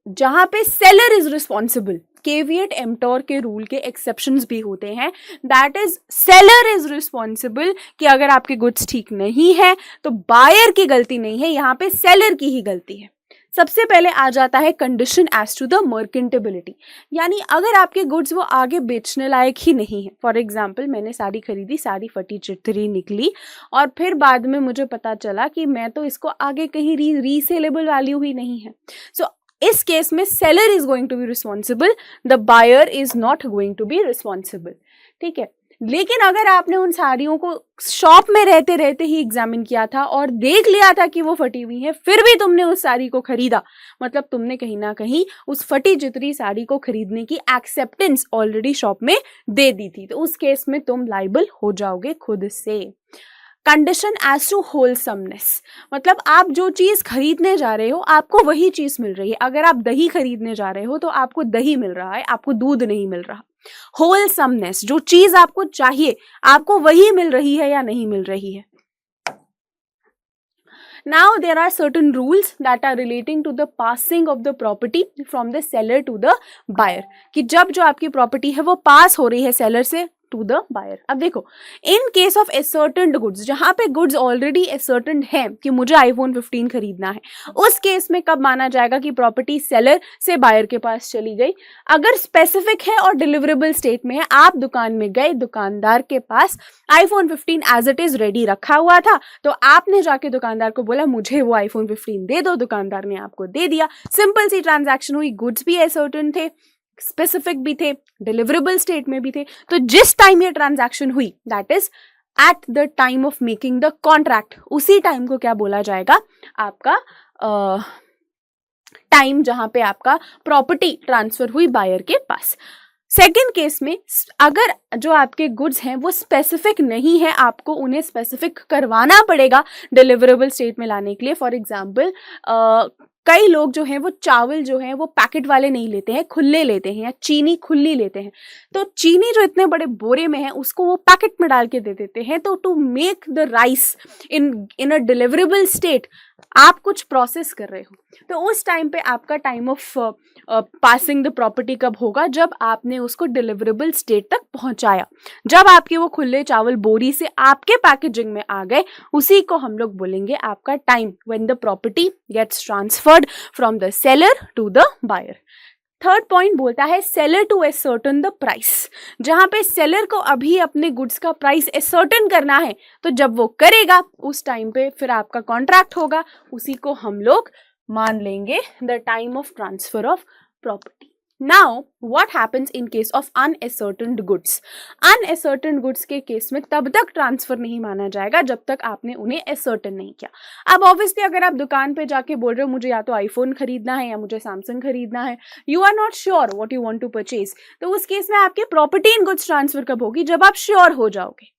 [SPEAKER 1] जहां पे सेलर इज रिस्पॉन्सिबल, केविएट एम्प्टोर के रूल के एक्सेप्शंस भी होते हैं, that is seller is responsible कि अगर आपके गुड्स ठीक नहीं है तो बायर की गलती नहीं है, यहाँ पे सेलर की ही गलती है। सबसे पहले आ जाता है condition as to the merchantability, यानी अगर आपके गुड्स वो आगे बेचने लायक ही नहीं है। फॉर एग्जाम्पल मैंने साड़ी खरीदी, साड़ी फटी चिथरी निकली और फिर बाद में मुझे पता चला कि मैं तो इसको आगे कहीं रीसेलेबल वैल्यू ही नहीं है। सो इस केस में seller is going to be responsible, the buyer is not going to be responsible, ठीक है। लेकिन अगर आपने उन साड़ियों को शॉप में रहते रहते ही एग्जामिन किया था और देख लिया था कि वो फटी हुई है, फिर भी तुमने उस साड़ी को खरीदा, मतलब तुमने कहीं ना कहीं उस फटी चितरी साड़ी को खरीदने की एक्सेप्टेंस ऑलरेडी शॉप में दे दी थी, तो उस केस में तुम लाइबल हो जाओगे खुद से। कंडीशन एज टू होलसमनेस, मतलब आप जो चीज खरीदने जा रहे हो आपको वही चीज मिल रही है। अगर आप दही खरीदने जा रहे हो तो आपको दही मिल रहा है, आपको दूध नहीं मिल रहा। होलसमनेस, जो चीज आपको चाहिए आपको वही मिल रही है या नहीं मिल रही है। Now there are certain rules that are relating to the passing of the property from the seller to the buyer, कि जब जो आपकी प्रॉपर्टी है वो पास हो रही है सेलर से टू द बायर। अब देखो, in case of ascertained goods, जहां पे गुड्स ऑलरेडी एसर्टेंड है कि मुझे आईफोन 15 खरीदना है, उस केस में कब माना जाएगा कि प्रॉपर्टी सेलर से बायर के पास चली गई? अगर स्पेसिफिक है और डिलीवरेबल स्टेट में है, आप दुकान में गए, दुकानदार के पास iPhone 15 as it is ready रखा हुआ था, तो आपने जाके दुकानदार को बोला मुझे वो आईफोन 15 दे दो, दुकानदार ने आपको दे दिया, सिंपल सी ट्रांजैक्शन हुई, गुड्स भी एसर्टेन थे, स्पेसिफिक भी थे, डिलीवरेबल स्टेट में भी थे। तो जिस टाइम ये ट्रांजैक्शन हुई, that is eight the time of making the contract, उसी टाइम को क्या बोला जाएगा? आपका टाइम जहां पे आपका प्रॉपर्टी ट्रांसफर हुई बायर के पास। सेकेंड केस में अगर जो आपके गुड्स हैं वो स्पेसिफिक नहीं है, आपको उन्हें स्पेसिफिक करवाना पड़ेगा डिलीवरेबल स्टेट में लाने के लिए। फॉर एग्जाम्पल कई लोग जो हैं वो चावल जो है वो पैकेट वाले नहीं लेते हैं, खुले लेते हैं, या चीनी खुली लेते हैं। तो चीनी जो इतने बड़े बोरे में है उसको वो पैकेट में डाल के दे देते हैं। तो to make the rice in a deliverable state आप कुछ प्रोसेस कर रहे हो, तो उस टाइम पे आपका time of passing the property कब होगा? जब आपने उसको डिलीवरेबल स्टेट तक पहुंचाया, जब आपके वो खुले चावल बोरी से आपके पैकेजिंग में आ गए, उसी को हम लोग बोलेंगे आपका time when the property gets transferred from the seller to the buyer. Third point बोलता है seller to ascertain the price, जहां पे सेलर को अभी अपने गुड्स का प्राइस एसर्टन करना है, तो जब वो करेगा उस टाइम पे फिर आपका कॉन्ट्रैक्ट होगा, उसी को हम लोग मान लेंगे the time of transfer of property. Now what happens in case of unascertained goods? Unascertained goods के केस में तब तक ट्रांसफर नहीं माना जाएगा जब तक आपने उन्हें एसर्टेन नहीं किया। अब ऑब्वियसली अगर आप दुकान पे जाके बोल रहे हो मुझे या तो आईफोन खरीदना है या मुझे सैमसंग खरीदना है, you are not sure what you want to purchase, तो उस केस में आपकी प्रॉपर्टी इन गुड्स ट्रांसफर कब होगी? जब आप श्योर हो जाओगे,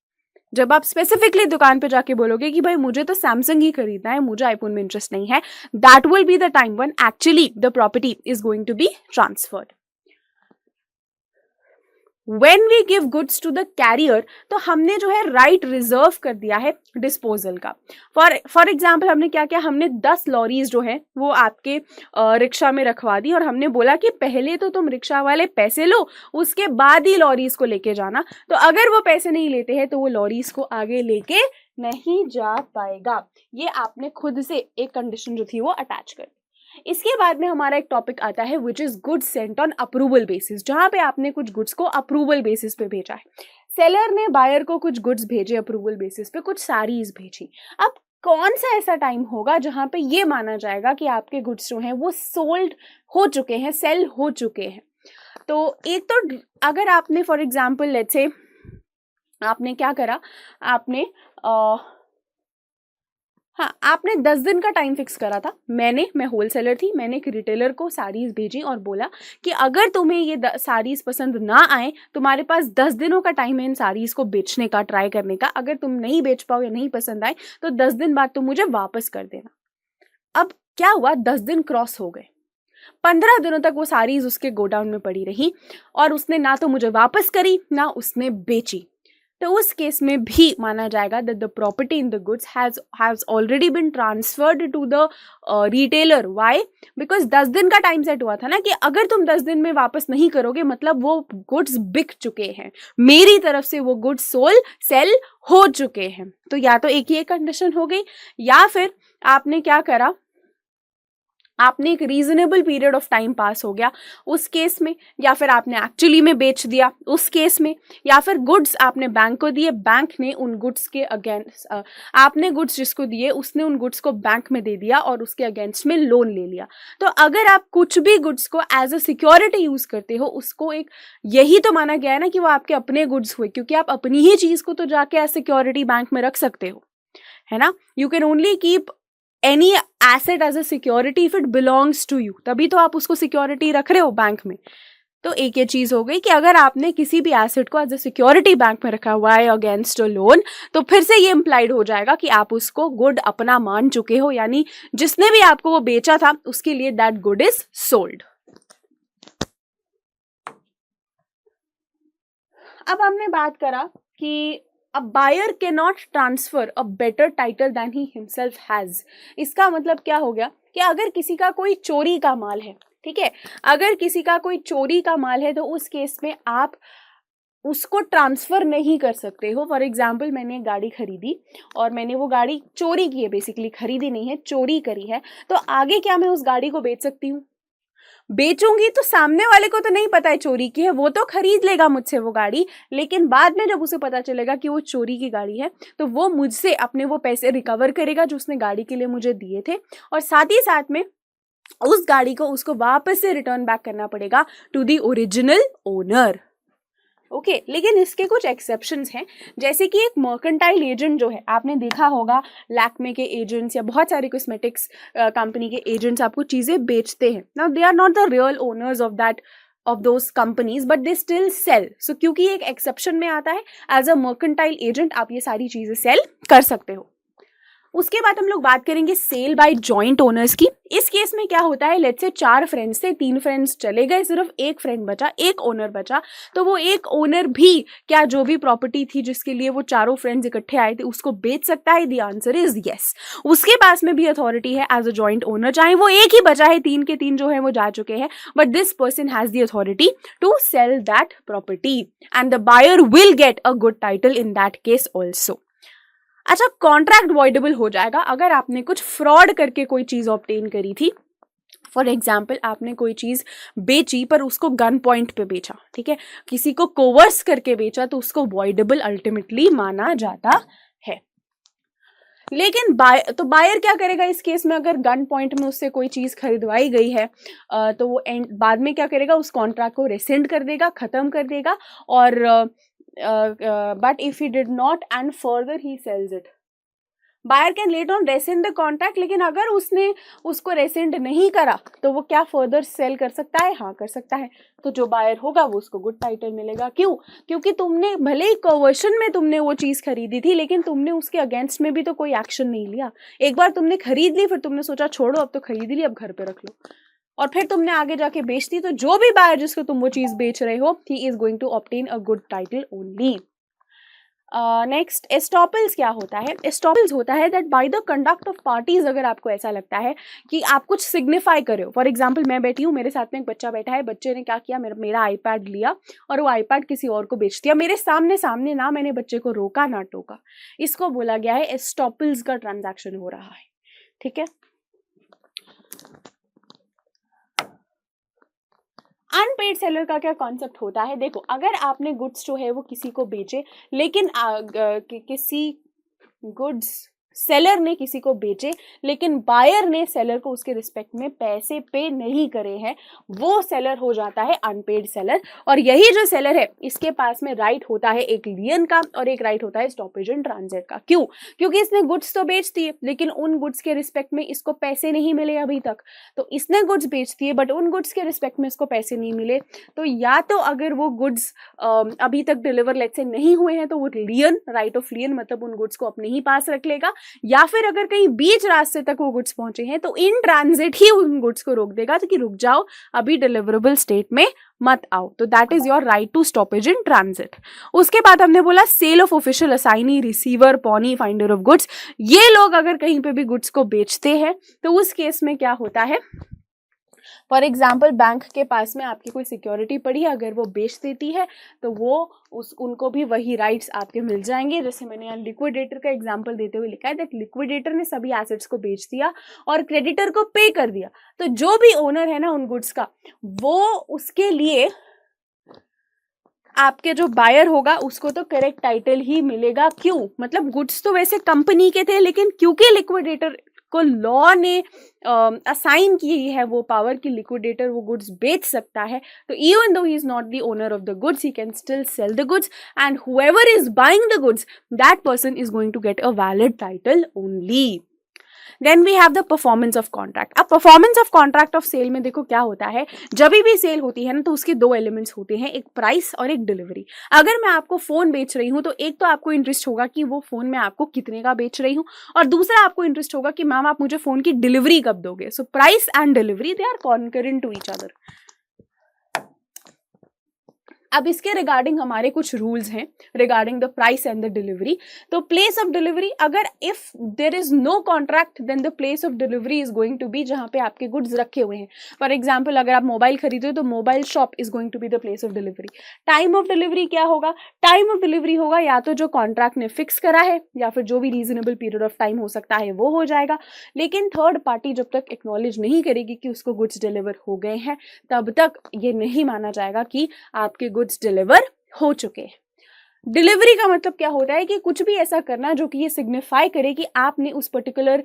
[SPEAKER 1] जब आप स्पेसिफिकली दुकान पे जाके बोलोगे कि भाई मुझे तो सैमसंग ही खरीदना है, मुझे आईफोन में इंटरेस्ट नहीं है, that will be the time when actually the property is going to be transferred. When we give goods to the carrier, तो हमने जो है राइट रिजर्व कर दिया है डिस्पोजल का। फॉर एग्जाम्पल हमने क्या किया, हमने 10 लॉरीज जो है वो आपके रिक्शा में रखवा दी और हमने बोला कि पहले तो तुम रिक्शा वाले पैसे लो, उसके बाद ही लॉरीज को लेके जाना। तो अगर वो पैसे नहीं लेते हैं तो वो लॉरीज को आगे लेके नहीं जा पाएगा। ये आपने खुद से एक कंडीशन जो थी वो अटैच कर दी। इसके बाद में हमारा एक टॉपिक आता है which is goods Saint on approval basis, जहां पे आपने कुछ गुड्स को अप्रूवल बेसिस पे भेजा है। सेलर ने बायर को कुछ गुड्स भेजे अप्रूवल बेसिस पे, कुछ साड़ीज भेजी। अब कौन सा ऐसा टाइम होगा जहां पे ये माना जाएगा कि आपके गुड्स जो हैं वो सोल्ड हो चुके हैं, सेल हो चुके हैं? तो एक तो अगर आपने फॉर एग्जाम्पल लेट्स से आपने क्या करा, आपने 10 दिन का टाइम फिक्स करा था। मैं होलसेलर थी, मैंने एक रिटेलर को साड़ीज भेजी और बोला कि अगर तुम्हें ये साड़ीज पसंद ना आए, तुम्हारे पास 10 दिनों का टाइम है इन साड़ीज को बेचने का, ट्राई करने का। अगर तुम नहीं बेच पाओ या नहीं पसंद आए तो 10 दिन बाद तुम मुझे वापस कर देना। अब क्या हुआ, 10 दिन क्रॉस हो गए, 15 दिनों तक वो साड़ीज उसके गोडाउन में पड़ी रही और उसने ना तो मुझे वापस करी ना उसने बेची। तो उस केस में भी माना जाएगा that the property in the goods has already been transferred to the retailer. Why? Because 10 दिन का टाइम सेट हुआ था ना कि अगर तुम 10 दिन में वापस नहीं करोगे मतलब वो गुड्स बिक चुके हैं, मेरी तरफ से वो गुड्स सेल हो चुके हैं। तो या तो एक ही कंडीशन हो गई, या फिर आपने क्या करा, आपने एक reasonable period of time pass हो गया उस केस में, या फिर आपने एक्चुअली में बेच दिया उस केस में, या फिर गुड्स आपने बैंक को दिए, बैंक ने उन गुड्स के अगेंस्ट आपने गुड्स जिसको दिए उसने उन गुड्स को बैंक में दे दिया और उसके अगेंस्ट में लोन ले लिया। तो अगर आप कुछ भी गुड्स को एज अ सिक्योरिटी यूज करते हो, उसको एक यही तो माना गया है ना कि वो आपके अपने गुड्स हुए, क्योंकि आप अपनी ही चीज को तो जाके एज सिक्योरिटी बैंक में रख सकते हो, है ना। You can only keep any asset as a security if it belongs to you, तभी तो आप उसको सिक्योरिटी रख रहे हो बैंक में। तो एक ये चीज हो गई कि अगर आपने किसी भी एसेट को एज अ सिक्योरिटी बैंक में रखा हुआ है अगेंस्ट अ लोन, तो फिर से ये इम्प्लाइड हो जाएगा कि आप उसको गुड अपना मान चुके हो, यानी जिसने भी आपको वो बेचा था उसके लिए दैट गुड इज सोल्ड। अब हमने बात करा कि a buyer cannot transfer a better title than he himself has। इसका मतलब क्या हो गया कि अगर किसी का कोई चोरी का माल है, ठीक है, अगर किसी का कोई चोरी का माल है तो उस केस में आप उसको ट्रांसफर नहीं कर सकते हो। फॉर एग्जाम्पल मैंने एक गाड़ी खरीदी और मैंने वो गाड़ी चोरी की है, बेसिकली खरीदी नहीं है, चोरी करी है, तो आगे क्या मैं उस गाड़ी को बेच सकती हूँ? बेचूंगी तो सामने वाले को तो नहीं पता है चोरी की है, वो तो खरीद लेगा मुझसे वो गाड़ी, लेकिन बाद में जब उसे पता चलेगा कि वो चोरी की गाड़ी है तो वो मुझसे अपने वो पैसे रिकवर करेगा जो उसने गाड़ी के लिए मुझे दिए थे, और साथ ही साथ में उस गाड़ी को उसको वापस से रिटर्न बैक करना पड़ेगा to the original owner. Okay, लेकिन इसके कुछ एक्सेप्शंस हैं, जैसे कि एक मर्केंटाइल एजेंट जो है, आपने देखा होगा लैक्मे के एजेंट्स या बहुत सारे कॉस्मेटिक्स कंपनी के एजेंट्स आपको चीज़ें बेचते हैं। Now they are not the real owners of those companies but they still sell. So क्योंकि एक एक्सेप्शन में आता है, एज अ मर्केंटाइल एजेंट आप ये सारी चीज़ें सेल कर सकते हो। उसके बाद हम लोग बात करेंगे सेल बाय जॉइंट ओनर्स की। इस केस में क्या होता है, लेट्स से 4 फ्रेंड्स थे, 3 फ्रेंड्स चले गए, सिर्फ एक फ्रेंड बचा, एक ओनर बचा, तो वो एक ओनर भी क्या जो भी प्रॉपर्टी थी जिसके लिए वो चारों फ्रेंड्स इकट्ठे आए थे उसको बेच सकता है? The answer is yes. उसके पास में भी अथॉरिटी है एज अ जॉइंट ओनर, चाहे वो एक ही बचा है, 3 के 3 जो है वो जा चुके हैं, but this person has the authority to sell that property and the buyer will get a good title in that case also. अच्छा, कॉन्ट्रैक्ट वॉइडेबल हो जाएगा अगर आपने कुछ फ्रॉड करके कोई चीज ऑब्टेन करी थी। फॉर एग्जाम्पल आपने कोई चीज बेची पर उसको गन पॉइंट पे बेचा, ठीक है, किसी को कोवर्स करके बेचा, तो उसको वॉइडेबल अल्टीमेटली माना जाता है। लेकिन बायर क्या करेगा इस केस में, अगर गन पॉइंट में उससे कोई चीज़ खरीदवाई गई है तो वो बाद में क्या करेगा, उस कॉन्ट्रैक्ट को रेसेंड कर देगा, ख़त्म कर देगा। और but if he did not and further he sells it, buyer can let on rescind the contract. लेकिन अगर उसने उसको रेसेंड नहीं करा तो वो क्या फर्दर सेल कर सकता है? हाँ, कर सकता है। तो जो बायर होगा वो उसको गुड टाइटल मिलेगा। क्यों? क्योंकि तुमने भले ही कन्वर्शन में तुमने वो चीज़ खरीदी थी, लेकिन तुमने उसके अगेंस्ट में भी तो कोई एक्शन नहीं लिया। एक बार तुमने खरीद ली, फिर तुमने सोचा छोड़ो अब तो खरीद ली, अब घर पे रख लो, और फिर तुमने आगे जाके बेच दी, तो जो भी बायर जिसको तुम वो चीज़ बेच रहे हो, he is going to obtain a good title only. Next estoppels क्या होता है? एस्टॉपल्स होता है that by the conduct of parties, अगर आपको ऐसा लगता है कि आप कुछ सिग्निफाई कर रहे हो। फॉर एग्जाम्पल, मैं बैठी हूँ, मेरे साथ में एक बच्चा बैठा है, बच्चे ने क्या किया, मेरा आईपैड लिया और वो आईपैड किसी और को बेच दिया मेरे सामने सामने, ना मैंने बच्चे को रोका ना टोका। इसको बोला गया है एस्टॉपल्स का ट्रांजैक्शन हो रहा है। ठीक है। अनपेड सेलर का क्या कॉन्सेप्ट होता है? देखो, अगर आपने गुड्स जो है वो किसी को बेचे, लेकिन किसी गुड्स सेलर ने किसी को बेचे, लेकिन बायर ने सेलर को उसके रिस्पेक्ट में पैसे पे नहीं करे हैं, वो सेलर हो जाता है अनपेड सेलर। और यही जो सेलर है, इसके पास में राइट होता है एक लियन का और एक राइट होता है स्टॉपेज इन ट्रांजिट का। क्यों? क्योंकि इसने गुड्स तो बेच दिए, लेकिन उन गुड्स के रिस्पेक्ट में इसको पैसे नहीं मिले अभी तक। तो इसने गुड्स बेच दिए बट उन गुड्स के रिस्पेक्ट में इसको पैसे नहीं मिले। तो या तो अगर वो गुड्स अभी तक डिलीवर लेट से नहीं हुए हैं, तो वो लियन, राइट ऑफ लियन, मतलब उन गुड्स को अपने ही पास रख लेगा। या फिर अगर कहीं बीच रास्ते तक वो गुड्स पहुंचे हैं, तो इन ट्रांजिट ही उन गुड्स को रोक देगा, तो कि रुक जाओ, अभी डिलीवरेबल स्टेट में मत आओ। तो that is your right to stoppage in transit. उसके बाद हमने बोला sale of official assignee, receiver, pawnee, finder of goods. ये लोग अगर कहीं पे भी गुड्स को बेचते हैं तो उस केस में क्या होता है? फॉर एग्जाम्पल, बैंक के पास में आपकी कोई सिक्योरिटी पड़ी है, अगर वो बेच देती है तो वो उनको भी वही राइट्स आपके मिल जाएंगे। जैसे मैंने यहाँ लिक्विडेटर का एग्जाम्पल देते हुए लिखा है दैट लिक्विडेटर ने सभी एसेट्स को बेच दिया और क्रेडिटर को पे कर दिया, तो जो भी ओनर है ना उन गुड्स का, वो उसके लिए आपके जो बायर होगा उसको तो करेक्ट टाइटल ही मिलेगा। क्यों? मतलब गुड्स तो वैसे कंपनी के थे, लेकिन क्योंकि लिक्विडेटर को लॉ ने असाइन की है वो पावर कि लिक्विडेटर वो गुड्स बेच सकता है, तो even though he is not the owner of the goods, he can still sell the goods, and whoever is buying the goods, that person is going to get a valid title only. Then we have the performance of contract. अब performance of contract of sale में देखो क्या होता है, जब भी cell होती है ना, तो उसके दो एलिमेंट्स होते हैं, एक प्राइस और एक डिलीवरी। अगर मैं आपको फोन बेच रही हूँ, तो एक तो आपको इंटरेस्ट होगा कि वो फोन मैं आपको कितने का बेच रही हूँ, और दूसरा आपको इंटरेस्ट होगा कि मैम आप मुझे फोन की डिलीवरी कब दोगे। So price and delivery, they are concurrent to each other. अब इसके रिगार्डिंग हमारे कुछ रूल्स हैं regarding the price and the delivery. तो प्लेस ऑफ डिलीवरी, अगर if there is no contract then the place of delivery is going to be जहां पे आपके गुड्स रखे हुए हैं। फॉर एग्जाम्पल, अगर आप मोबाइल खरीदो तो mobile shop is going to be the place of delivery. Time of delivery क्या होगा? टाइम ऑफ डिलीवरी होगा या तो जो कॉन्ट्रैक्ट ने फिक्स करा है, या फिर जो भी रीजनेबल पीरियड ऑफ टाइम हो सकता है वो हो जाएगा। लेकिन थर्ड पार्टी जब तक एक्नॉलेज नहीं करेगी कि उसको गुड्स डिलीवर हो गए हैं, तब तक ये नहीं माना जाएगा कि आपके गुड्स डिलीवर हो चुके हैं। डिलीवरी का मतलब क्या होता है कि कुछ भी ऐसा करना जो कि ये सिग्निफाई करे कि आपने उस पर्टिकुलर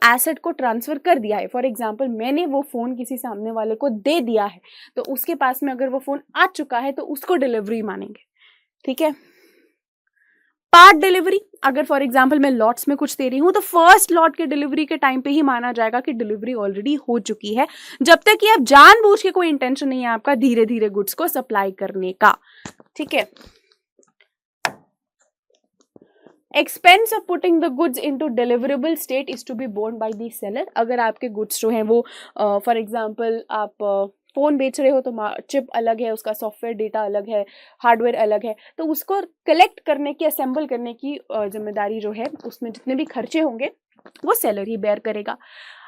[SPEAKER 1] एसेट को ट्रांसफर कर दिया है। फॉर एग्जांपल, मैंने वो फोन किसी सामने वाले को दे दिया है, तो उसके पास में अगर वो फोन आ चुका है तो उसको डिलीवरी मानेंगे। ठीक है। पार्ट डिलीवरी, अगर फॉर एग्जांपल मैं लॉट्स में कुछ दे रही हूँ, तो फर्स्ट लॉट के डिलीवरी के टाइम पे ही माना जाएगा कि डिलीवरी ऑलरेडी हो चुकी है, जब तक कि आप जानबूझ के कोई इंटेंशन नहीं है आपका धीरे धीरे गुड्स को सप्लाई करने का। ठीक है। Expense of putting the goods into deliverable state is to be borne by the seller. अगर आपके गुड्स जो हैं वो फॉर एग्जांपल आप फ़ोन बेच रहे हो, तो चिप अलग है, उसका सॉफ्टवेयर डेटा अलग है, हार्डवेयर अलग है, तो उसको कलेक्ट करने की, असेंबल करने की जिम्मेदारी जो है, उसमें जितने भी खर्चे होंगे वो सेलर ही बेयर करेगा।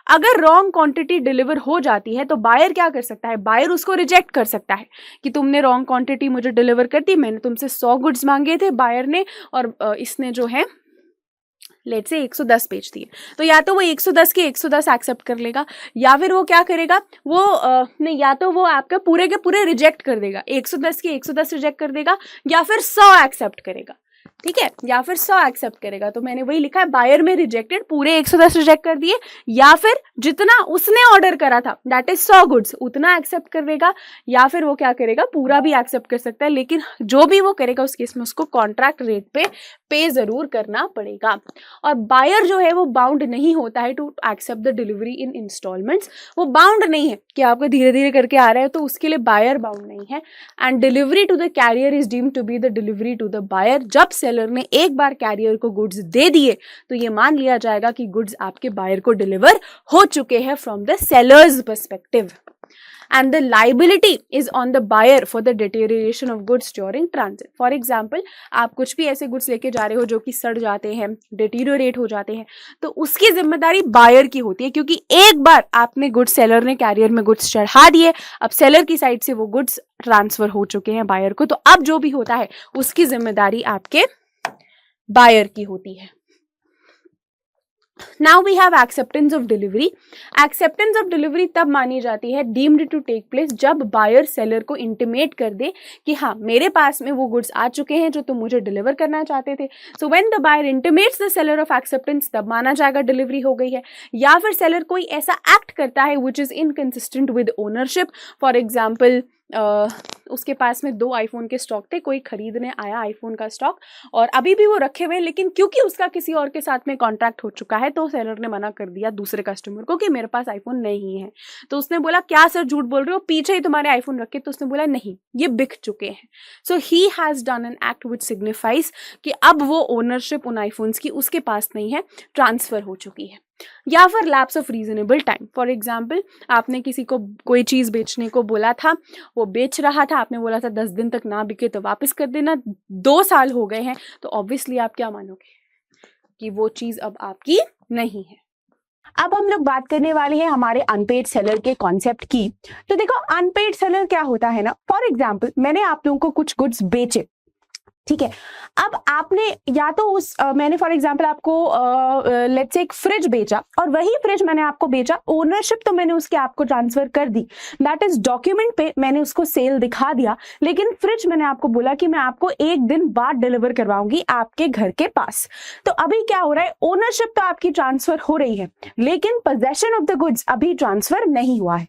[SPEAKER 1] अगर रॉन्ग क्वांटिटी डिलीवर हो जाती है तो बायर क्या कर सकता है? बायर उसको रिजेक्ट कर सकता है कि तुमने रॉन्ग क्वांटिटी मुझे डिलीवर कर दी, मैंने तुमसे 100 गुड्स मांगे थे बायर ने, और इसने जो है लेट से 110 बेच दिए। तो या तो वो 110 के 110 एक्सेप्ट कर लेगा, या फिर वो क्या करेगा, वो नहीं, या तो वो आपका पूरे के पूरे रिजेक्ट कर देगा, 110 के 110 रिजेक्ट कर देगा, या फिर 100 एक्सेप्ट करेगा। ठीक है, या फिर 100 एक्सेप्ट करेगा। तो मैंने वही लिखा है, बायर में रिजेक्टेड पूरे 110 रिजेक्ट कर दिए, या फिर जितना उसने ऑर्डर करा था दैट इज 100 गुड्स उतना एक्सेप्ट करेगा, या फिर वो क्या करेगा पूरा भी एक्सेप्ट कर सकता है, लेकिन जो भी वो करेगा उस केस में उसको कॉन्ट्रैक्ट रेट पे जरूर करना पड़ेगा। और बायर जो है वो बाउंड नहीं होता है to accept the delivery in installments, वो बाउंड नहीं है कि आपको धीरे धीरे करके आ रहा है तो उसके लिए बायर बाउंड नहीं है। And delivery to the carrier is deemed to be the delivery to the buyer. जब सेलर ने एक बार कैरियर को गुड्स दे दिए तो ये मान लिया जाएगा कि गुड्स आपके बायर को डिलीवर हो चुके हैं from the sellers perspective. And the liability is on the buyer for the deterioration of goods during transit. For example, आप कुछ भी ऐसे गुड्स लेके जा रहे हो जो कि सड़ जाते हैं, डिटीरियोरेट हो जाते हैं, तो उसकी जिम्मेदारी बायर की होती है, क्योंकि एक बार आपने गुड्स, सेलर ने कैरियर में गुड्स चढ़ा दिए, अब सेलर की साइड से वो गुड्स ट्रांसफर हो चुके हैं बायर को, तो अब जो भी होता है उसकी जिम्मेदारी आपके बायर की होती है। Now we have acceptance of delivery. Acceptance of delivery तब मानी जाती है deemed to take place जब buyer seller को intimate कर दे कि हाँ मेरे पास में वो goods आ चुके हैं जो तुम मुझे deliver करना चाहते थे। So when the buyer intimates the seller of acceptance तब माना जाएगा delivery हो गई है। या फिर seller कोई ऐसा act करता है which is inconsistent with ownership. For example, उसके पास में 2 आईफोन के स्टॉक थे, कोई खरीदने आया आईफोन का स्टॉक और अभी भी वो रखे हुए हैं, लेकिन क्योंकि उसका किसी और के साथ में कॉन्ट्रैक्ट हो चुका है तो सेलर ने मना कर दिया दूसरे कस्टमर को कि मेरे पास आईफोन नहीं है। तो उसने बोला क्या सर झूठ बोल रहे हो, पीछे ही तुम्हारे आईफोन रखे। तो उसने बोला नहीं, ये बिक चुके हैं। So he has done an act which signifies कि अब वो ओनरशिप उन आईफोन्स की उसके पास नहीं है, ट्रांसफर हो चुकी है। या फिर lapse of reasonable time. For example, आपने किसी को कोई चीज बेचने को बोला था, वो बेच रहा था, आपने बोला था 10 दिन तक ना बिके तो वापस कर देना, 2 साल हो गए हैं, तो ऑब्वियसली आप क्या मानोगे कि वो चीज अब आपकी नहीं है। अब हम लोग बात करने वाले हैं हमारे अनपेड सेलर के कॉन्सेप्ट की। तो देखो अनपेड सेलर क्या होता है ना, फॉर एग्जाम्पल मैंने आप लोगों को कुछ गुड्स बेचे, ठीक है, अब आपने या तो उस मैंने फॉर एग्जांपल आपको लेट्स से एक फ्रिज बेचा और वही फ्रिज मैंने आपको बेचा, ओनरशिप तो मैंने उसके आपको ट्रांसफर कर दी, दैट इज डॉक्यूमेंट पे मैंने उसको सेल दिखा दिया, लेकिन फ्रिज मैंने आपको बोला कि मैं आपको 1 दिन बाद डिलीवर करवाऊंगी आपके घर के पास। तो अभी क्या हो रहा है, ओनरशिप तो आपकी ट्रांसफर हो रही है लेकिन पोजेशन ऑफ द गुड्स अभी ट्रांसफर नहीं हुआ है।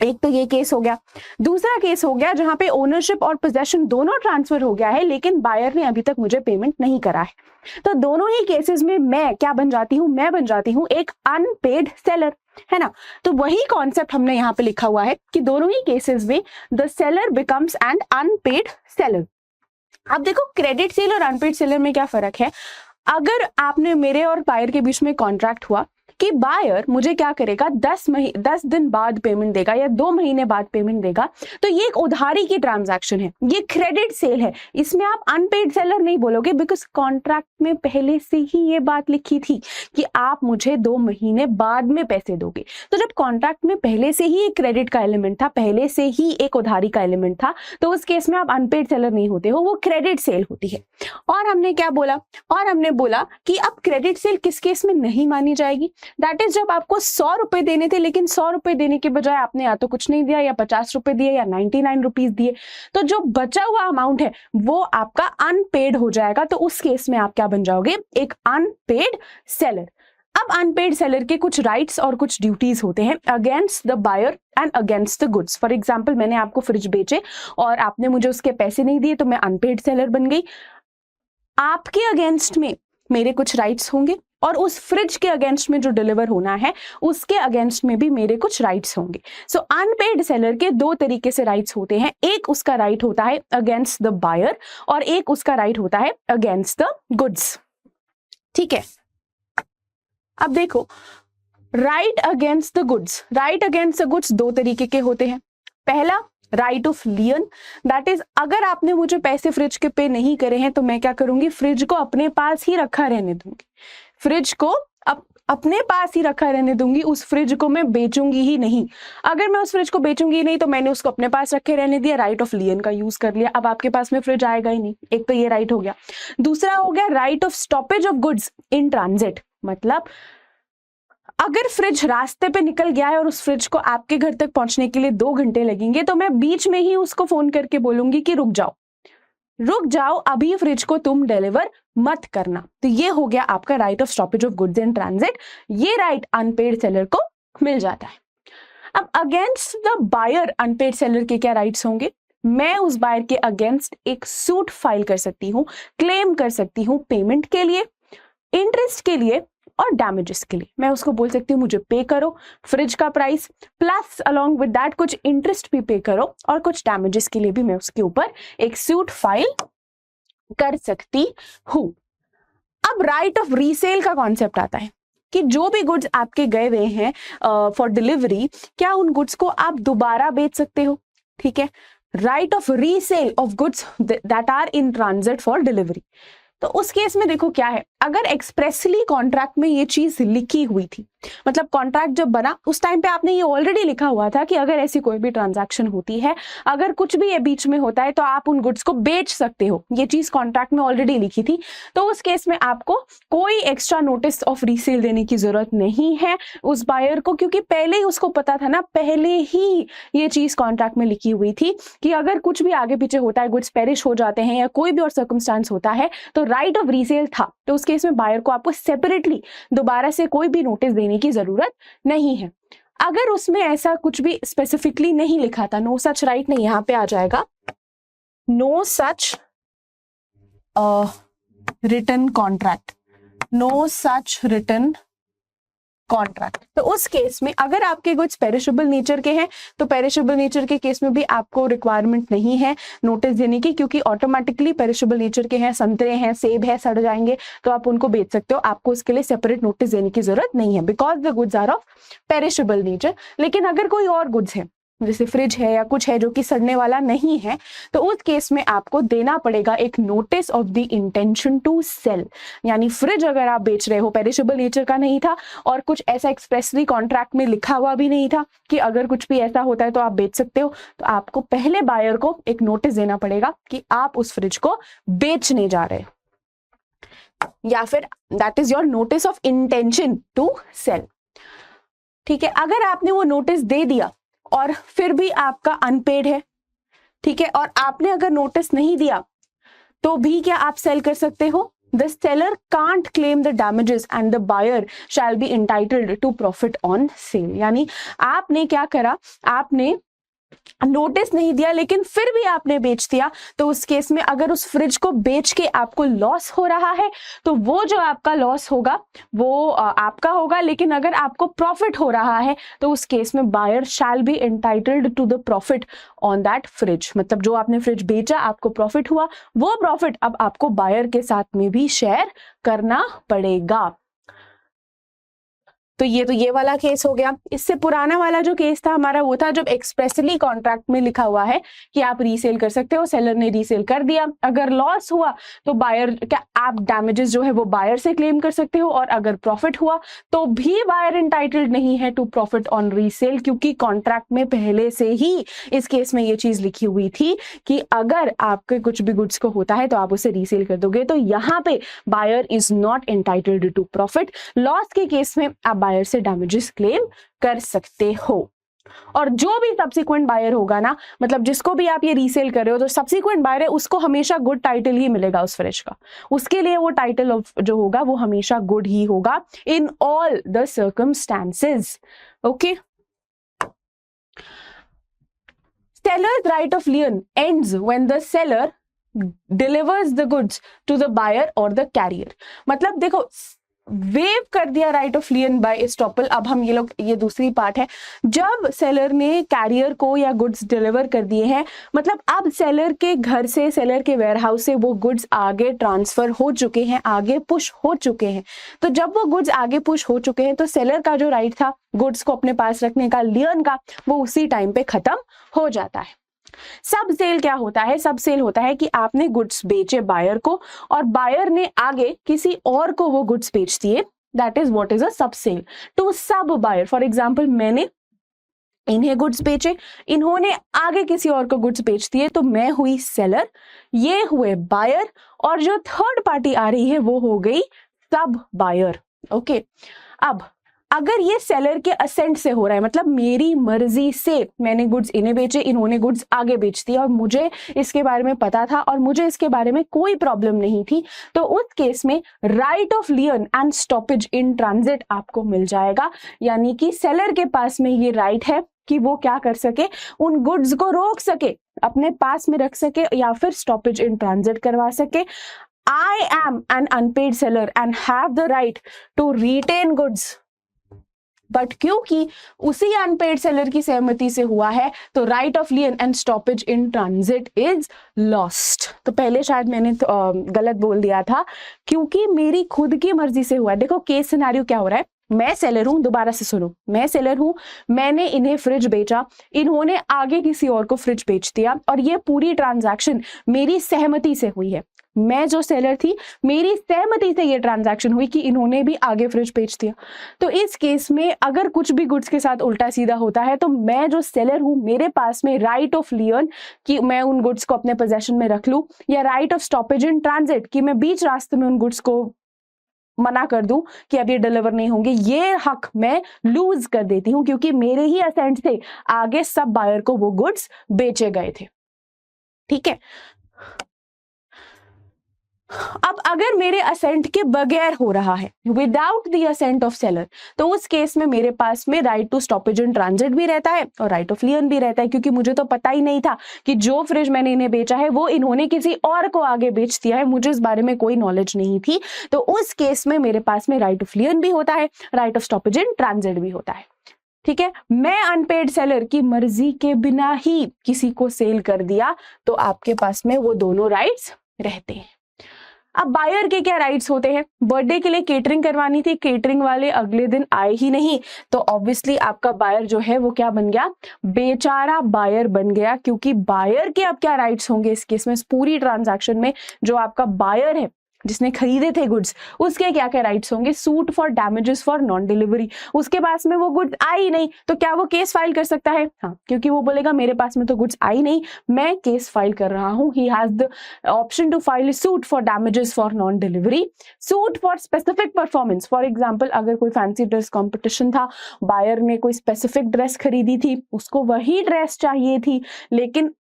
[SPEAKER 1] एक तो ये केस हो गया। दूसरा केस हो गया जहां पे ओनरशिप और पोजेशन दोनों ट्रांसफर हो गया है लेकिन बायर ने अभी तक मुझे पेमेंट नहीं करा है। तो दोनों ही केसेस में मैं क्या बन जाती हूं, मैं बन जाती हूं एक अनपेड सेलर, है ना। तो वही कॉन्सेप्ट हमने यहाँ पे लिखा हुआ है कि दोनों ही केसेस में the seller becomes an unpaid seller. अब देखो क्रेडिट सेल और अनपेड सेलर में क्या फर्क है। अगर आपने मेरे और बायर के बीच में कॉन्ट्रैक्ट हुआ कि बायर मुझे क्या करेगा 10 दिन बाद पेमेंट देगा या 2 महीने बाद पेमेंट देगा, तो ये एक उधारी की ट्रांजैक्शन है, ये क्रेडिट सेल है, इसमें आप अनपेड सेलर नहीं बोलोगे बिकॉज कॉन्ट्रैक्ट में पहले से ही ये बात लिखी थी कि आप मुझे 2 महीने बाद में पैसे दोगे। तो जब कॉन्ट्रैक्ट में पहले से ही एक क्रेडिट का एलिमेंट था, पहले से ही एक उधारी का एलिमेंट था, तो उस केस में आप अनपेड सेलर नहीं होते हो, वो क्रेडिट सेल होती है। और हमने क्या बोला, और हमने बोला कि अब क्रेडिट सेल किस केस में नहीं मानी जाएगी, दैट इज जब आपको 100 रुपए देने थे लेकिन 100 रुपए देने के बजाय आपने या तो कुछ नहीं दिया या 50 रुपए दिए या 99 रुपीज दिए, तो जो बचा हुआ अमाउंट है वो आपका अनपेड हो जाएगा। तो उस केस में आप क्या बन जाओगे, एक अनपेड सेलर। अब अनपेड सेलर के कुछ राइट्स और कुछ ड्यूटीज होते हैं against the buyer and against the goods. For example मैंने आपको फ्रिज बेचे और आपने मुझे उसके पैसे नहीं दिए तो मैं अनपेड सेलर बन गई। आपके अगेंस्ट में मेरे कुछ राइट्स होंगे और उस फ्रिज के अगेंस्ट में जो डिलीवर होना है उसके अगेंस्ट में भी मेरे कुछ राइट्स होंगे। सो अनपेड सेलर के 2 तरीके से राइट्स होते हैं, एक उसका राइट होता है अगेंस्ट द बायर और एक उसका राइट होता है अगेंस्ट द गुड्स, ठीक है। अब देखो right against the goods, right against the goods 2 तरीके के होते हैं। पहला राइट ऑफ लियन, दैट इज अगर आपने मुझे पैसे फ्रिज के पे नहीं करे हैं तो मैं क्या करूंगी, फ्रिज को अपने पास ही रखा रहने दूंगी, फ्रिज को अपने पास ही रखा रहने दूंगी, उस फ्रिज को मैं बेचूंगी ही नहीं। अगर मैं उस फ्रिज को बेचूंगी ही नहीं तो मैंने उसको अपने पास रखे रहने दिया, राइट ऑफ लियन का यूज कर लिया, अब आपके पास में फ्रिज आएगा ही नहीं। एक तो ये राइट हो गया। दूसरा हो गया right of stoppage of goods in transit, मतलब अगर फ्रिज रास्ते पे निकल गया है और उस फ्रिज को आपके घर तक पहुंचने के लिए 2 घंटे लगेंगे तो मैं बीच में ही उसको फोन करके बोलूंगी कि रुक जाओ, रुक जाओ, अभी फ्रिज को तुम डिलीवर मत करना। तो ये हो गया आपका right of stoppage of goods in transit. ये राइट अनपेड सेलर को मिल जाता है। अब against the buyer unpaid seller के क्या राइट्स होंगे? मैं उस बायर के अगेंस्ट एक सूट फाइल कर सकती हूँ, क्लेम कर सकती हूँ पेमेंट के लिए, इंटरेस्ट के लिए और डैमेजेस के लिए। मैं उसको बोल सकती हूँ मुझे पे करो फ्रिज का price, plus along with that कुछ इंटरेस्ट भी पे करो, और कुछ डैमेजेस के लिए भी मैं उसके ऊपर एक सूट फाइल कर सकती हूँ। अब राइट ऑफ रीसेल का कॉन्सेप्ट आता है कि जो भी गुड्स आपके गए हुए हैं फॉर डिलीवरी, क्या उन गुड्स को आप दोबारा बेच सकते हो? ठीक है, right of resale of goods that are in transit for delivery. तो उस केस में देखो क्या है, अगर एक्सप्रेसली कॉन्ट्रैक्ट में ये चीज लिखी हुई थी, मतलब कॉन्ट्रैक्ट जब बना उस टाइम पे आपने ये ऑलरेडी लिखा हुआ था कि अगर ऐसी कोई भी ट्रांजैक्शन होती है, अगर कुछ भी ये बीच में होता है तो आप उन गुड्स को बेच सकते हो, ये चीज कॉन्ट्रैक्ट में ऑलरेडी लिखी थी, तो उस केस में आपको कोई एक्स्ट्रा नोटिस ऑफ रीसेल देने की जरूरत नहीं है उस बायर को, क्योंकि पहले ही उसको पता था ना, पहले ही ये चीज कॉन्ट्रैक्ट में लिखी हुई थी कि अगर कुछ भी आगे पीछे होता है, गुड्स पेरिश हो जाते हैं या कोई भी और सर्कमस्टांस होता है, तो राइट ऑफ रीसेल था। तो उस केस में बायर को आपको सेपरेटली दोबारा से कोई भी नोटिस देने की जरूरत नहीं है। अगर उसमें ऐसा कुछ भी स्पेसिफिकली नहीं लिखा था, नो सच राइट नहीं, यहां पे आ जाएगा no such written contract, no such written contract. तो उस केस में अगर आपके गुड्स पेरिशेबल नेचर के हैं, तो पेरिशेबल नेचर के केस में भी आपको रिक्वायरमेंट नहीं है नोटिस देने की, क्योंकि ऑटोमेटिकली पेरिशेबल नेचर के हैं, संतरे हैं, सेब है, सड़ जाएंगे तो आप उनको बेच सकते हो, आपको उसके लिए सेपरेट नोटिस देने की जरूरत नहीं है, because the goods are of perishable nature. लेकिन अगर कोई और गुड्स है जैसे फ्रिज है या कुछ है जो कि सड़ने वाला नहीं है, तो उस केस में आपको देना पड़ेगा एक notice of the intention to sell. यानी फ्रिज अगर आप बेच रहे हो, पेरिशेबल नेचर का नहीं था और कुछ ऐसा एक्सप्रेसली कॉन्ट्रैक्ट में लिखा हुआ भी नहीं था कि अगर कुछ भी ऐसा होता है तो आप बेच सकते हो, तो आपको पहले बायर को एक नोटिस देना पड़ेगा कि आप उस फ्रिज को बेचने जा रहे हो, या फिर that is your notice of intention to sell. ठीक है, अगर आपने वो नोटिस दे दिया और फिर भी आपका अनपेड है, ठीक है, और आपने अगर नोटिस नहीं दिया तो भी क्या आप सेल कर सकते हो? The seller can't claim the damages and the buyer shall be entitled to profit on sale. यानी आपने क्या करा, आपने नोटिस नहीं दिया लेकिन फिर भी आपने बेच दिया, तो उस केस में अगर उस फ्रिज को बेच के आपको लॉस हो रहा है तो वो जो आपका लॉस होगा वो आपका होगा, लेकिन अगर आपको प्रॉफिट हो रहा है तो उस केस में buyer shall be entitled to the profit on that fridge. मतलब जो आपने फ्रिज बेचा, आपको प्रॉफिट हुआ, वो प्रॉफिट अब आपको बायर के साथ में भी शेयर करना पड़ेगा। तो ये वाला केस हो गया। इससे पुराना वाला जो केस था हमारा वो था जब एक्सप्रेसली कॉन्ट्रैक्ट में लिखा हुआ है कि आप रीसेल कर सकते हो, सेलर ने रीसेल कर दिया, अगर लॉस हुआ तो बायर क्या आप डैमेजेस जो है वो बायर से क्लेम कर सकते हो, और अगर प्रॉफिट हुआ तो भी बायर एंटाइटल्ड नहीं है टू प्रॉफिट ऑन रीसेल, क्योंकि कॉन्ट्रैक्ट में पहले से ही इस केस में ये चीज लिखी हुई थी कि अगर आपके कुछ भी गुड्स को होता है तो आप उसे रीसेल कर दोगे, तो यहाँ पे buyer is not entitled to profit. Loss के केस में आप बायर से डैमेजेस क्लेम कर सकते हो। और जो भी सब्सिक्वेंट बायर होगा ना, मतलब जिसको भी आप ये रीसेल कर रहे हो, तो सब्सिक्वेंट बायर है उसको हमेशा गुड टाइटल ही मिलेगा उस फ्रिज का, उसके लिए वो टाइटल ऑफ जो होगा वो हमेशा गुड ही होगा in all the circumstances. Okay, seller's right of lien ends when the seller delivers the goods to the buyer or the carrier। मतलब देखो वेव कर दिया राइट ऑफ लियन बाय एस्टॉपल। अब हम ये दूसरी पार्ट है, जब सेलर ने कैरियर को या गुड्स डिलीवर कर दिए हैं, मतलब अब सेलर के घर से, सेलर के वेयरहाउस से वो गुड्स आगे ट्रांसफर हो चुके हैं, आगे पुश हो चुके हैं। तो जब वो गुड्स आगे पुश हो चुके हैं तो सेलर का जो राइट था गुड्स को अपने पास रखने का, लियन का, वो उसी टाइम पे खत्म हो जाता है। सब सेल क्या होता है? सब सेल होता है कि आपने गुड्स बेचे बायर को और बायर ने आगे किसी और को वो गुड्स बेच दिए, that is what is a सब सेल टू सब बायर। फॉर एग्जांपल मैंने इन्हें गुड्स बेचे, इन्होंने आगे किसी और को गुड्स बेच दिए, तो मैं हुई सेलर, ये हुए बायर, और जो थर्ड पार्टी आ रही है वो हो गई सब बायर। ओके, अब अगर ये सेलर के असेंट से हो रहा है, मतलब मेरी मर्जी से मैंने गुड्स इन्हें बेचे, इन्होंने गुड्स आगे बेच दिया और मुझे इसके बारे में पता था और मुझे इसके बारे में कोई प्रॉब्लम नहीं थी, तो उस केस में right of लियन and stoppage in transit आपको मिल जाएगा। यानी कि सेलर के पास में ये राइट है कि वो क्या कर सके, उन गुड्स को रोक सके, अपने पास में रख सके या फिर स्टॉपेज इन ट्रांजिट करवा सके। I am an unpaid seller and have the right to retain goods. But क्योंकि उसी अनपेड सेलर की सहमति से हुआ है तो right of लियन and stoppage in transit is lost. तो पहले शायद मैंने गलत बोल दिया था, क्योंकि मेरी खुद की मर्जी से हुआ है। देखो केस सिनेरियो क्या हो रहा है, मैं सेलर हूं, दोबारा से सुनो, मैं सेलर हूं, मैंने इन्हें फ्रिज बेचा, इन्होंने आगे किसी और को फ्रिज बेच दिया और ये पूरी ट्रांजैक्शन मेरी सहमति से हुई है। मैं जो सेलर थी, मेरी सहमति से ये ट्रांजैक्शन हुई कि इन्होंने भी आगे फ्रिज बेच दिया। तो इस केस में अगर कुछ भी गुड्स के साथ उल्टा सीधा होता है तो मैं जो सेलर हूं, मेरे पास में राइट ऑफ लियन कि मैं उन गुड्स को अपने पोजेशन में रख लूं, या right of stoppage in transit कि मैं बीच रास्ते में उन गुड्स को मना कर दूं कि अब ये डिलीवर नहीं होंगे, ये हक मैं लूज कर देती हूं, क्योंकि मेरे ही असेंट से आगे सब बायर को वो गुड्स बेचे गए थे। ठीक है, अब अगर मेरे असेंट के बगैर हो रहा है, without the assent of seller, तो उस केस में मेरे पास में right to stoppage in transit भी रहता है और राइट ऑफ लियन भी रहता है, क्योंकि मुझे तो पता ही नहीं था कि जो फ्रिज मैंने इन्हें बेचा है वो इन्होंने किसी और को आगे बेच दिया है, मुझे इस बारे में कोई नॉलेज नहीं थी। तो उस केस में मेरे पास में राइट ऑफ लियन भी होता है, right of stoppage in transit भी होता है। ठीक है, मैं अनपेड सेलर की मर्जी के बिना ही किसी को सेल कर दिया तो आपके पास में वो दोनों राइट्स रहते हैं। अब बायर के क्या राइट्स होते हैं, बर्थडे के लिए केटरिंग करवानी थी, केटरिंग वाले अगले दिन आए ही नहीं, तो ऑब्वियसली आपका बायर जो है वो क्या बन गया, बेचारा बायर बन गया। क्योंकि बायर के अब क्या राइट्स होंगे इस केस में, इस पूरी ट्रांजैक्शन में जो आपका बायर है जिसने खरीदे थे गुड्स, उसके क्या क्या राइट्स होंगे, suit for damages for non delivery. उसके पास में वो गुड्स आई नहीं तो क्या वो केस फाइल कर सकता है? हाँ, क्योंकि वो बोलेगा मेरे पास में तो गुड्स आई नहीं, मैं केस फाइल कर रहा हूं। He has the option to file suit for damages for non delivery, suit for specific performance. For example, अगर कोई फैंसी ड्रेस कॉम्पिटिशन था, बायर ने कोई स्पेसिफिक ड्रेस खरीदी थी, उसको वही ड्रेस चाहिए थी, लेकिन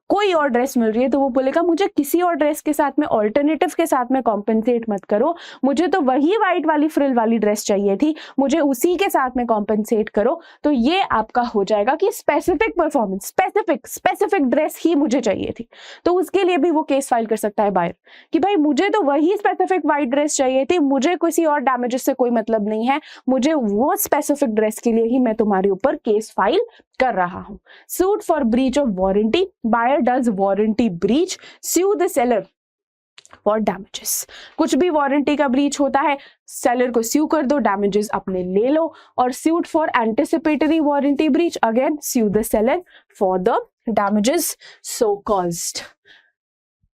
[SPEAKER 1] कोई और ड्रेस मिल रही है, तो वो बोलेगा मुझे किसी और ड्रेस के साथ में, ऑल्टरनेटिव के साथ में कॉम्पेंसेट मत करो, मुझे तो वही व्हाइट वाली फ्रिल वाली ड्रेस चाहिए थी, मुझे उसी के साथ में कॉम्पेंसेट करो। तो ये आपका हो जाएगा कि स्पेसिफिक परफॉर्मेंस, स्पेसिफिक ड्रेस ही मुझे चाहिए थी। तो उसके लिए भी वो केस फाइल कर सकता है बायर कि भाई मुझे तो वही स्पेसिफिक व्हाइट ड्रेस चाहिए थी, मुझे किसी और डैमेजेस से कोई मतलब नहीं है, मुझे वो स्पेसिफिक ड्रेस के लिए ही मैं तुम्हारे ऊपर केस फाइल कर रहा हूं। Suit for breach of warranty, buyer does warranty breach, sue the seller for damages। कुछ भी वारंटी का ब्रीच होता है, सेलर को स्यू कर दो, डैमेजेस अपने ले लो। और suit for anticipatory warranty breach, again sue the seller for the damages so caused।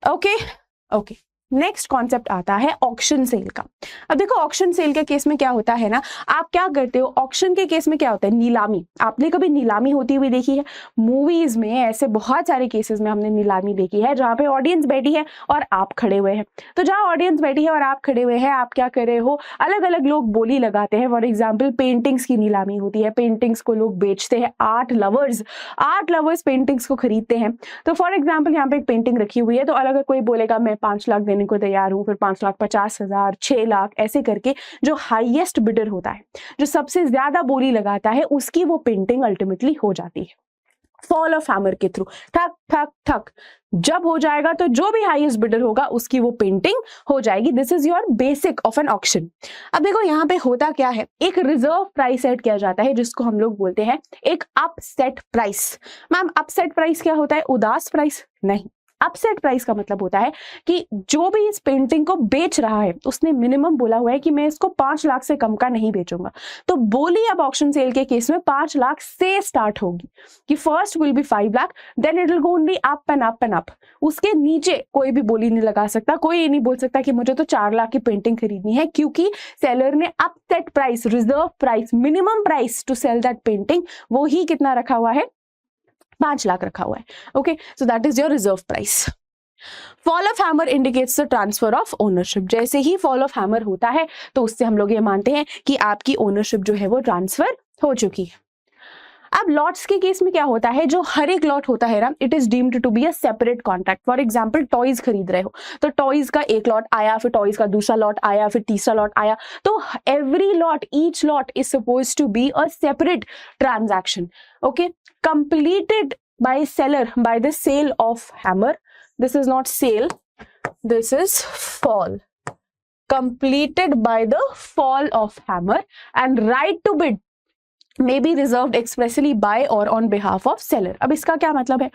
[SPEAKER 1] Okay, next concept आता है ऑक्शन सेल का। अब देखो ऑक्शन सेल के केस में क्या होता है ना, आप क्या करते हो, ऑक्शन के केस में क्या होता है, नीलामी। आपने कभी नीलामी होती हुई देखी है? मूवीज में ऐसे बहुत सारे केसेस में हमने नीलामी देखी है जहां पे ऑडियंस बैठी है और आप खड़े हुए हैं। तो जहां ऑडियंस बैठी है और आप खड़े हुए हैं, आप क्या कर रहे हो, अलग अलग लोग बोली लगाते हैं। फॉर एग्जाम्पल, पेंटिंग्स की नीलामी होती है, पेंटिंग्स को लोग बेचते हैं, आर्ट लवर्स पेंटिंग्स को खरीदते हैं। तो फॉर एग्जाम्पल यहाँ पे एक पेंटिंग रखी हुई है, तो अलग कोई बोलेगा मैं 5 लाख देने को तैयार हूं, फिर 5,50,000, 6 लाख, ऐसे करके जो हाईएस्ट बिडर होता है, जो सबसे ज्यादा बोली लगाता है, उसकी वो पेंटिंग अल्टीमेटली हो जाती है फॉल ऑफ हैमर के थ्रू। ठक ठक ठक जब हो जाएगा तो जो भी हाईएस्ट बिडर होगा उसकी वो पेंटिंग हो जाएगी। This is your basic of an auction. अब देखो यहाँ पे होता क्या है, एक रिजर्व प्राइस सेट किया जाता है जिसको हम लोग बोलते हैं एक upset price. Ma'am upset price क्या होता है? उदास प्राइस नहीं। अपसेट प्राइस का मतलब होता है कि जो भी इस पेंटिंग को बेच रहा है उसने मिनिमम बोला हुआ है कि मैं इसको 5 लाख से कम का नहीं बेचूंगा। तो बोली अब ऑक्शन सेल के केस में 5 लाख से स्टार्ट होगी कि first will be 5 lakh, then it will go only up and up and up. उसके नीचे कोई भी बोली नहीं लगा सकता, कोई ये नहीं बोल सकता कि मुझे तो 4 लाख की पेंटिंग खरीदनी है, क्योंकि सेलर ने upset price, reserve price, minimum price to sell that painting, वो ही कितना रखा हुआ है? 5 लाख रखा हुआ है। Okay, so that is your reserve price. Fall of hammer indicates the transfer of ownership. जैसे ही फॉल ऑफ हैमर होता है तो उससे हम लोग ये मानते हैं कि आपकी ओनरशिप जो है वो ट्रांसफर हो चुकी है। अब लॉट्स के केस में क्या होता है, जो हर एक लॉट होता है ना, it is deemed to be a separate contract. For example toys खरीद रहे हो तो टॉयज का एक लॉट आया, फिर टॉयज का दूसरा लॉट आया, फिर तीसरा लॉट आया, तो every lot, each lot is suppose to be a separate transaction, okay, completed by seller by the sale of hammer. This is not sale, this is fall, completed by the fall of hammer, and right to bid may be reserved expressly by or on behalf of seller। अब इसका क्या मतलब है,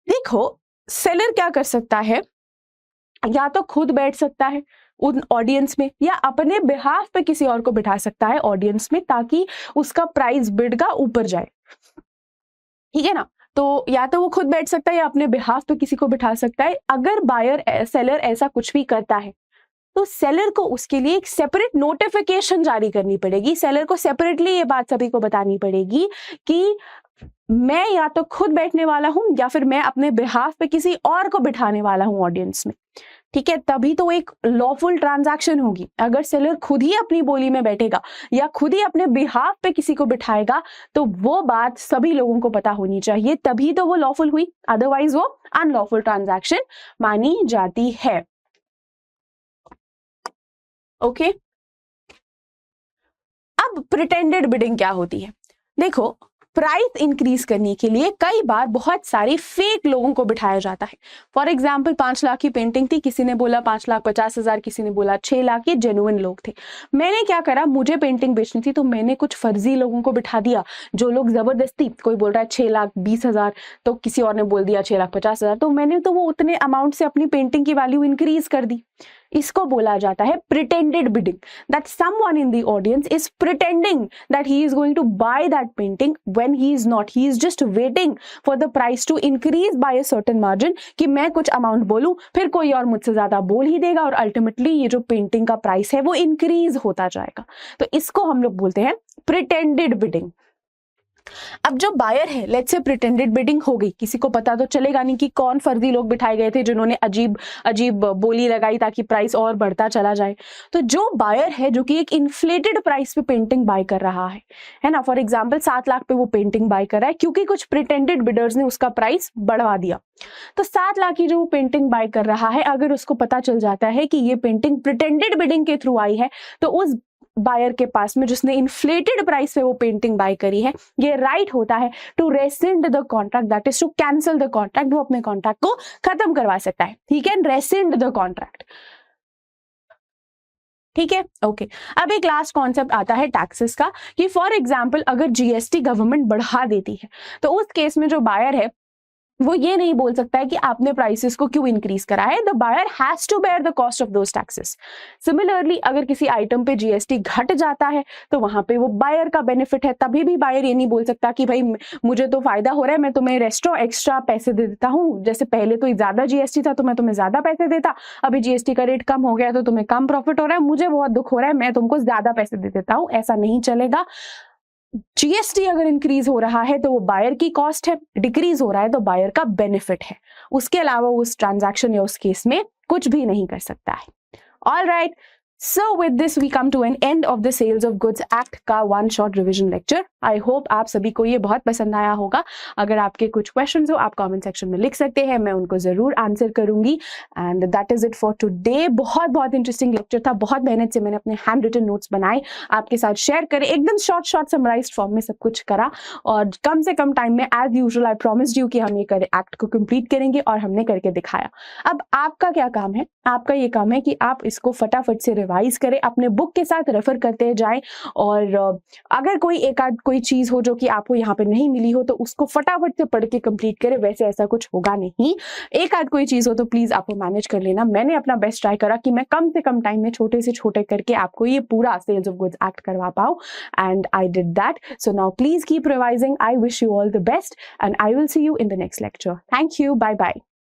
[SPEAKER 1] देखो seller क्या कर सकता है, या तो खुद बैठ सकता है उन ऑडियंस में, या अपने बिहाफ पे किसी और को बिठा सकता है ऑडियंस में, ताकि उसका प्राइस बिड का ऊपर जाए, ठीक है ना। तो या तो वो खुद बैठ सकता है या अपने बिहाफ पे किसी को बिठा सकता है। अगर बायर सेलर ऐसा कुछ भी करता है तो सेलर को उसके लिए एक सेपरेट नोटिफिकेशन जारी करनी पड़ेगी। सेलर को सेपरेटली ये बात सभी को बतानी पड़ेगी कि मैं या तो खुद बैठने वाला हूं या फिर मैं अपने बिहाफ पे किसी और को बिठाने वाला हूं ऑडियंस में, ठीक है, तभी तो एक लॉफुल ट्रांजैक्शन होगी। अगर सेलर खुद ही अपनी बोली में बैठेगा या खुद ही अपने बिहाफ पे किसी को बिठाएगा तो वो बात सभी लोगों को पता होनी चाहिए, तभी तो वो लॉफुल हुई, अदरवाइज वो अनलॉफुल ट्रांजैक्शन मानी जाती है। ओके अब प्रिटेंडेड बिडिंग क्या होती है, देखो प्राइस इंक्रीज करने के लिए कई बार बहुत सारे फेक लोगों को बिठाया जाता है। फॉर एग्जाम्पल 5 लाख की पेंटिंग थी, किसी ने बोला 5,50,000, किसी ने बोला 6 लाख, ये जेन्युइन लोग थे। मैंने क्या करा, मुझे पेंटिंग बेचनी थी तो मैंने कुछ फर्जी लोगों को बिठा दिया, जो लोग जबरदस्ती, कोई बोल रहा है 6,20,000 तो किसी और ने बोल दिया 6,50,000, तो मैंने तो वो उतने अमाउंट से अपनी पेंटिंग की वैल्यू इंक्रीज कर दी। इसको बोला जाता है pretended bidding, that someone in the audience is pretending that he is going to buy that painting when he is not, he is just waiting for the price to increase by a certain margin, कि मैं कुछ amount बोलूं फिर कोई और मुझसे ज्यादा बोल ही देगा और अल्टीमेटली ये जो पेंटिंग का प्राइस है वो इंक्रीज होता जाएगा। तो इसको हम लोग बोलते हैं प्रिटेंडेड बिडिंग। अब जो बायर है, लेट्स से प्रिटेंडेड बिडिंग हो गई, किसी को पता तो चलेगा नहीं कि कौन फर्जी लोग बिठाए गए थे जिन्होंने अजीब अजीब बोली लगाई ताकि प्राइस और बढ़ता चला जाए। तो जो बायर है जो कि एक इन्फ्लेटेड प्राइस पे पेंटिंग बाय कर रहा है ना, फॉर एग्जांपल 7 लाख पे वो पेंटिंग बाय कर रहा है क्योंकि कुछ प्रिटेंडेड बिडर्स ने उसका प्राइस बढ़वा दिया। तो 7 लाख की जो वो पेंटिंग बाय कर रहा है, अगर उसको पता चल जाता है कि ये पेंटिंग प्रिटेंडेड बिडिंग के थ्रू आई है, तो उस बायर के पास में जिसने इन्फ्लेटेड प्राइस पे वो पेंटिंग बाय करी है, ये राइट होता है to rescind the contract, that is to cancel the contract. वो अपने कॉन्ट्रैक्ट को खत्म करवा सकता है, ठीक है, रेसिंड द कॉन्ट्रैक्ट, ठीक है, ओके। अब एक लास्ट कॉन्सेप्ट आता है टैक्सेस का, कि फॉर एग्जांपल अगर जीएसटी गवर्नमेंट बढ़ा देती है तो उस केस में जो बायर है वो ये नहीं बोल सकता है कि आपने प्राइसेस को क्यों इंक्रीज करा है, the buyer has to bear the cost of those taxes. Similarly अगर किसी आइटम पे जीएसटी घट जाता है तो वहां पे वो बायर का बेनिफिट है, तभी भी बायर ये नहीं बोल सकता कि भाई मुझे तो फायदा हो रहा है, मैं तुम्हें एक्स्ट्रा पैसे दे देता हूँ, जैसे पहले तो ज्यादा जीएसटी था तो मैं तुम्हें ज्यादा पैसे देता, अभी जीएसटी का रेट कम हो गया तो तुम्हें कम प्रॉफिट हो रहा है, मुझे बहुत दुख हो रहा है, मैं तुमको ज्यादा पैसे दे देता हूँ, ऐसा नहीं चलेगा। जीएसटी अगर इंक्रीज हो रहा है तो वो बायर की कॉस्ट है, डिक्रीज हो रहा है तो बायर का बेनिफिट है, उसके अलावा उस ट्रांजैक्शन या उस केस में कुछ भी नहीं कर सकता है। All right, So with this we come to an end of the Sales of Goods Act का one short revision lecture. I hope आप सभी को ये बहुत पसंद आया होगा। अगर आपके कुछ questions हो आप comment section में लिख सकते हैं, मैं उनको जरूर आंसर करूंगी। And that is it for today. बहुत इंटरेस्टिंग लेक्चर था, बहुत मेहनत से मैंने अपने हैंड रिटन नोट्स बनाए, आपके साथ शेयर करे, एकदम शॉर्ट समराइज्ड फॉर्म में सब कुछ करा, और कम से कम टाइम में as usual I promised you कि हम ये एक्ट को कंप्लीट करेंगे, और हमने करके दिखाया। अब आपका क्या काम है, आपका ये काम है कि आप इसको फटाफट से रिवाइज करें, अपने बुक के साथ रेफर करते जाएं, और अगर कोई एक आध कोई चीज हो जो कि आपको यहाँ पे नहीं मिली हो तो उसको फटाफट से पढ़ के कंप्लीट करें। वैसे ऐसा कुछ होगा नहीं, एक आध कोई चीज हो तो प्लीज आपको मैनेज कर लेना। मैंने अपना बेस्ट ट्राई करा कि मैं कम से कम टाइम में छोटे से छोटे करके आपको ये पूरा सेल्स ऑफ गुड्स एक्ट करवा पाऊं, and I did that. So now please keep revising. I wish you all the best and I will see you in the next lecture. Thank you, bye bye.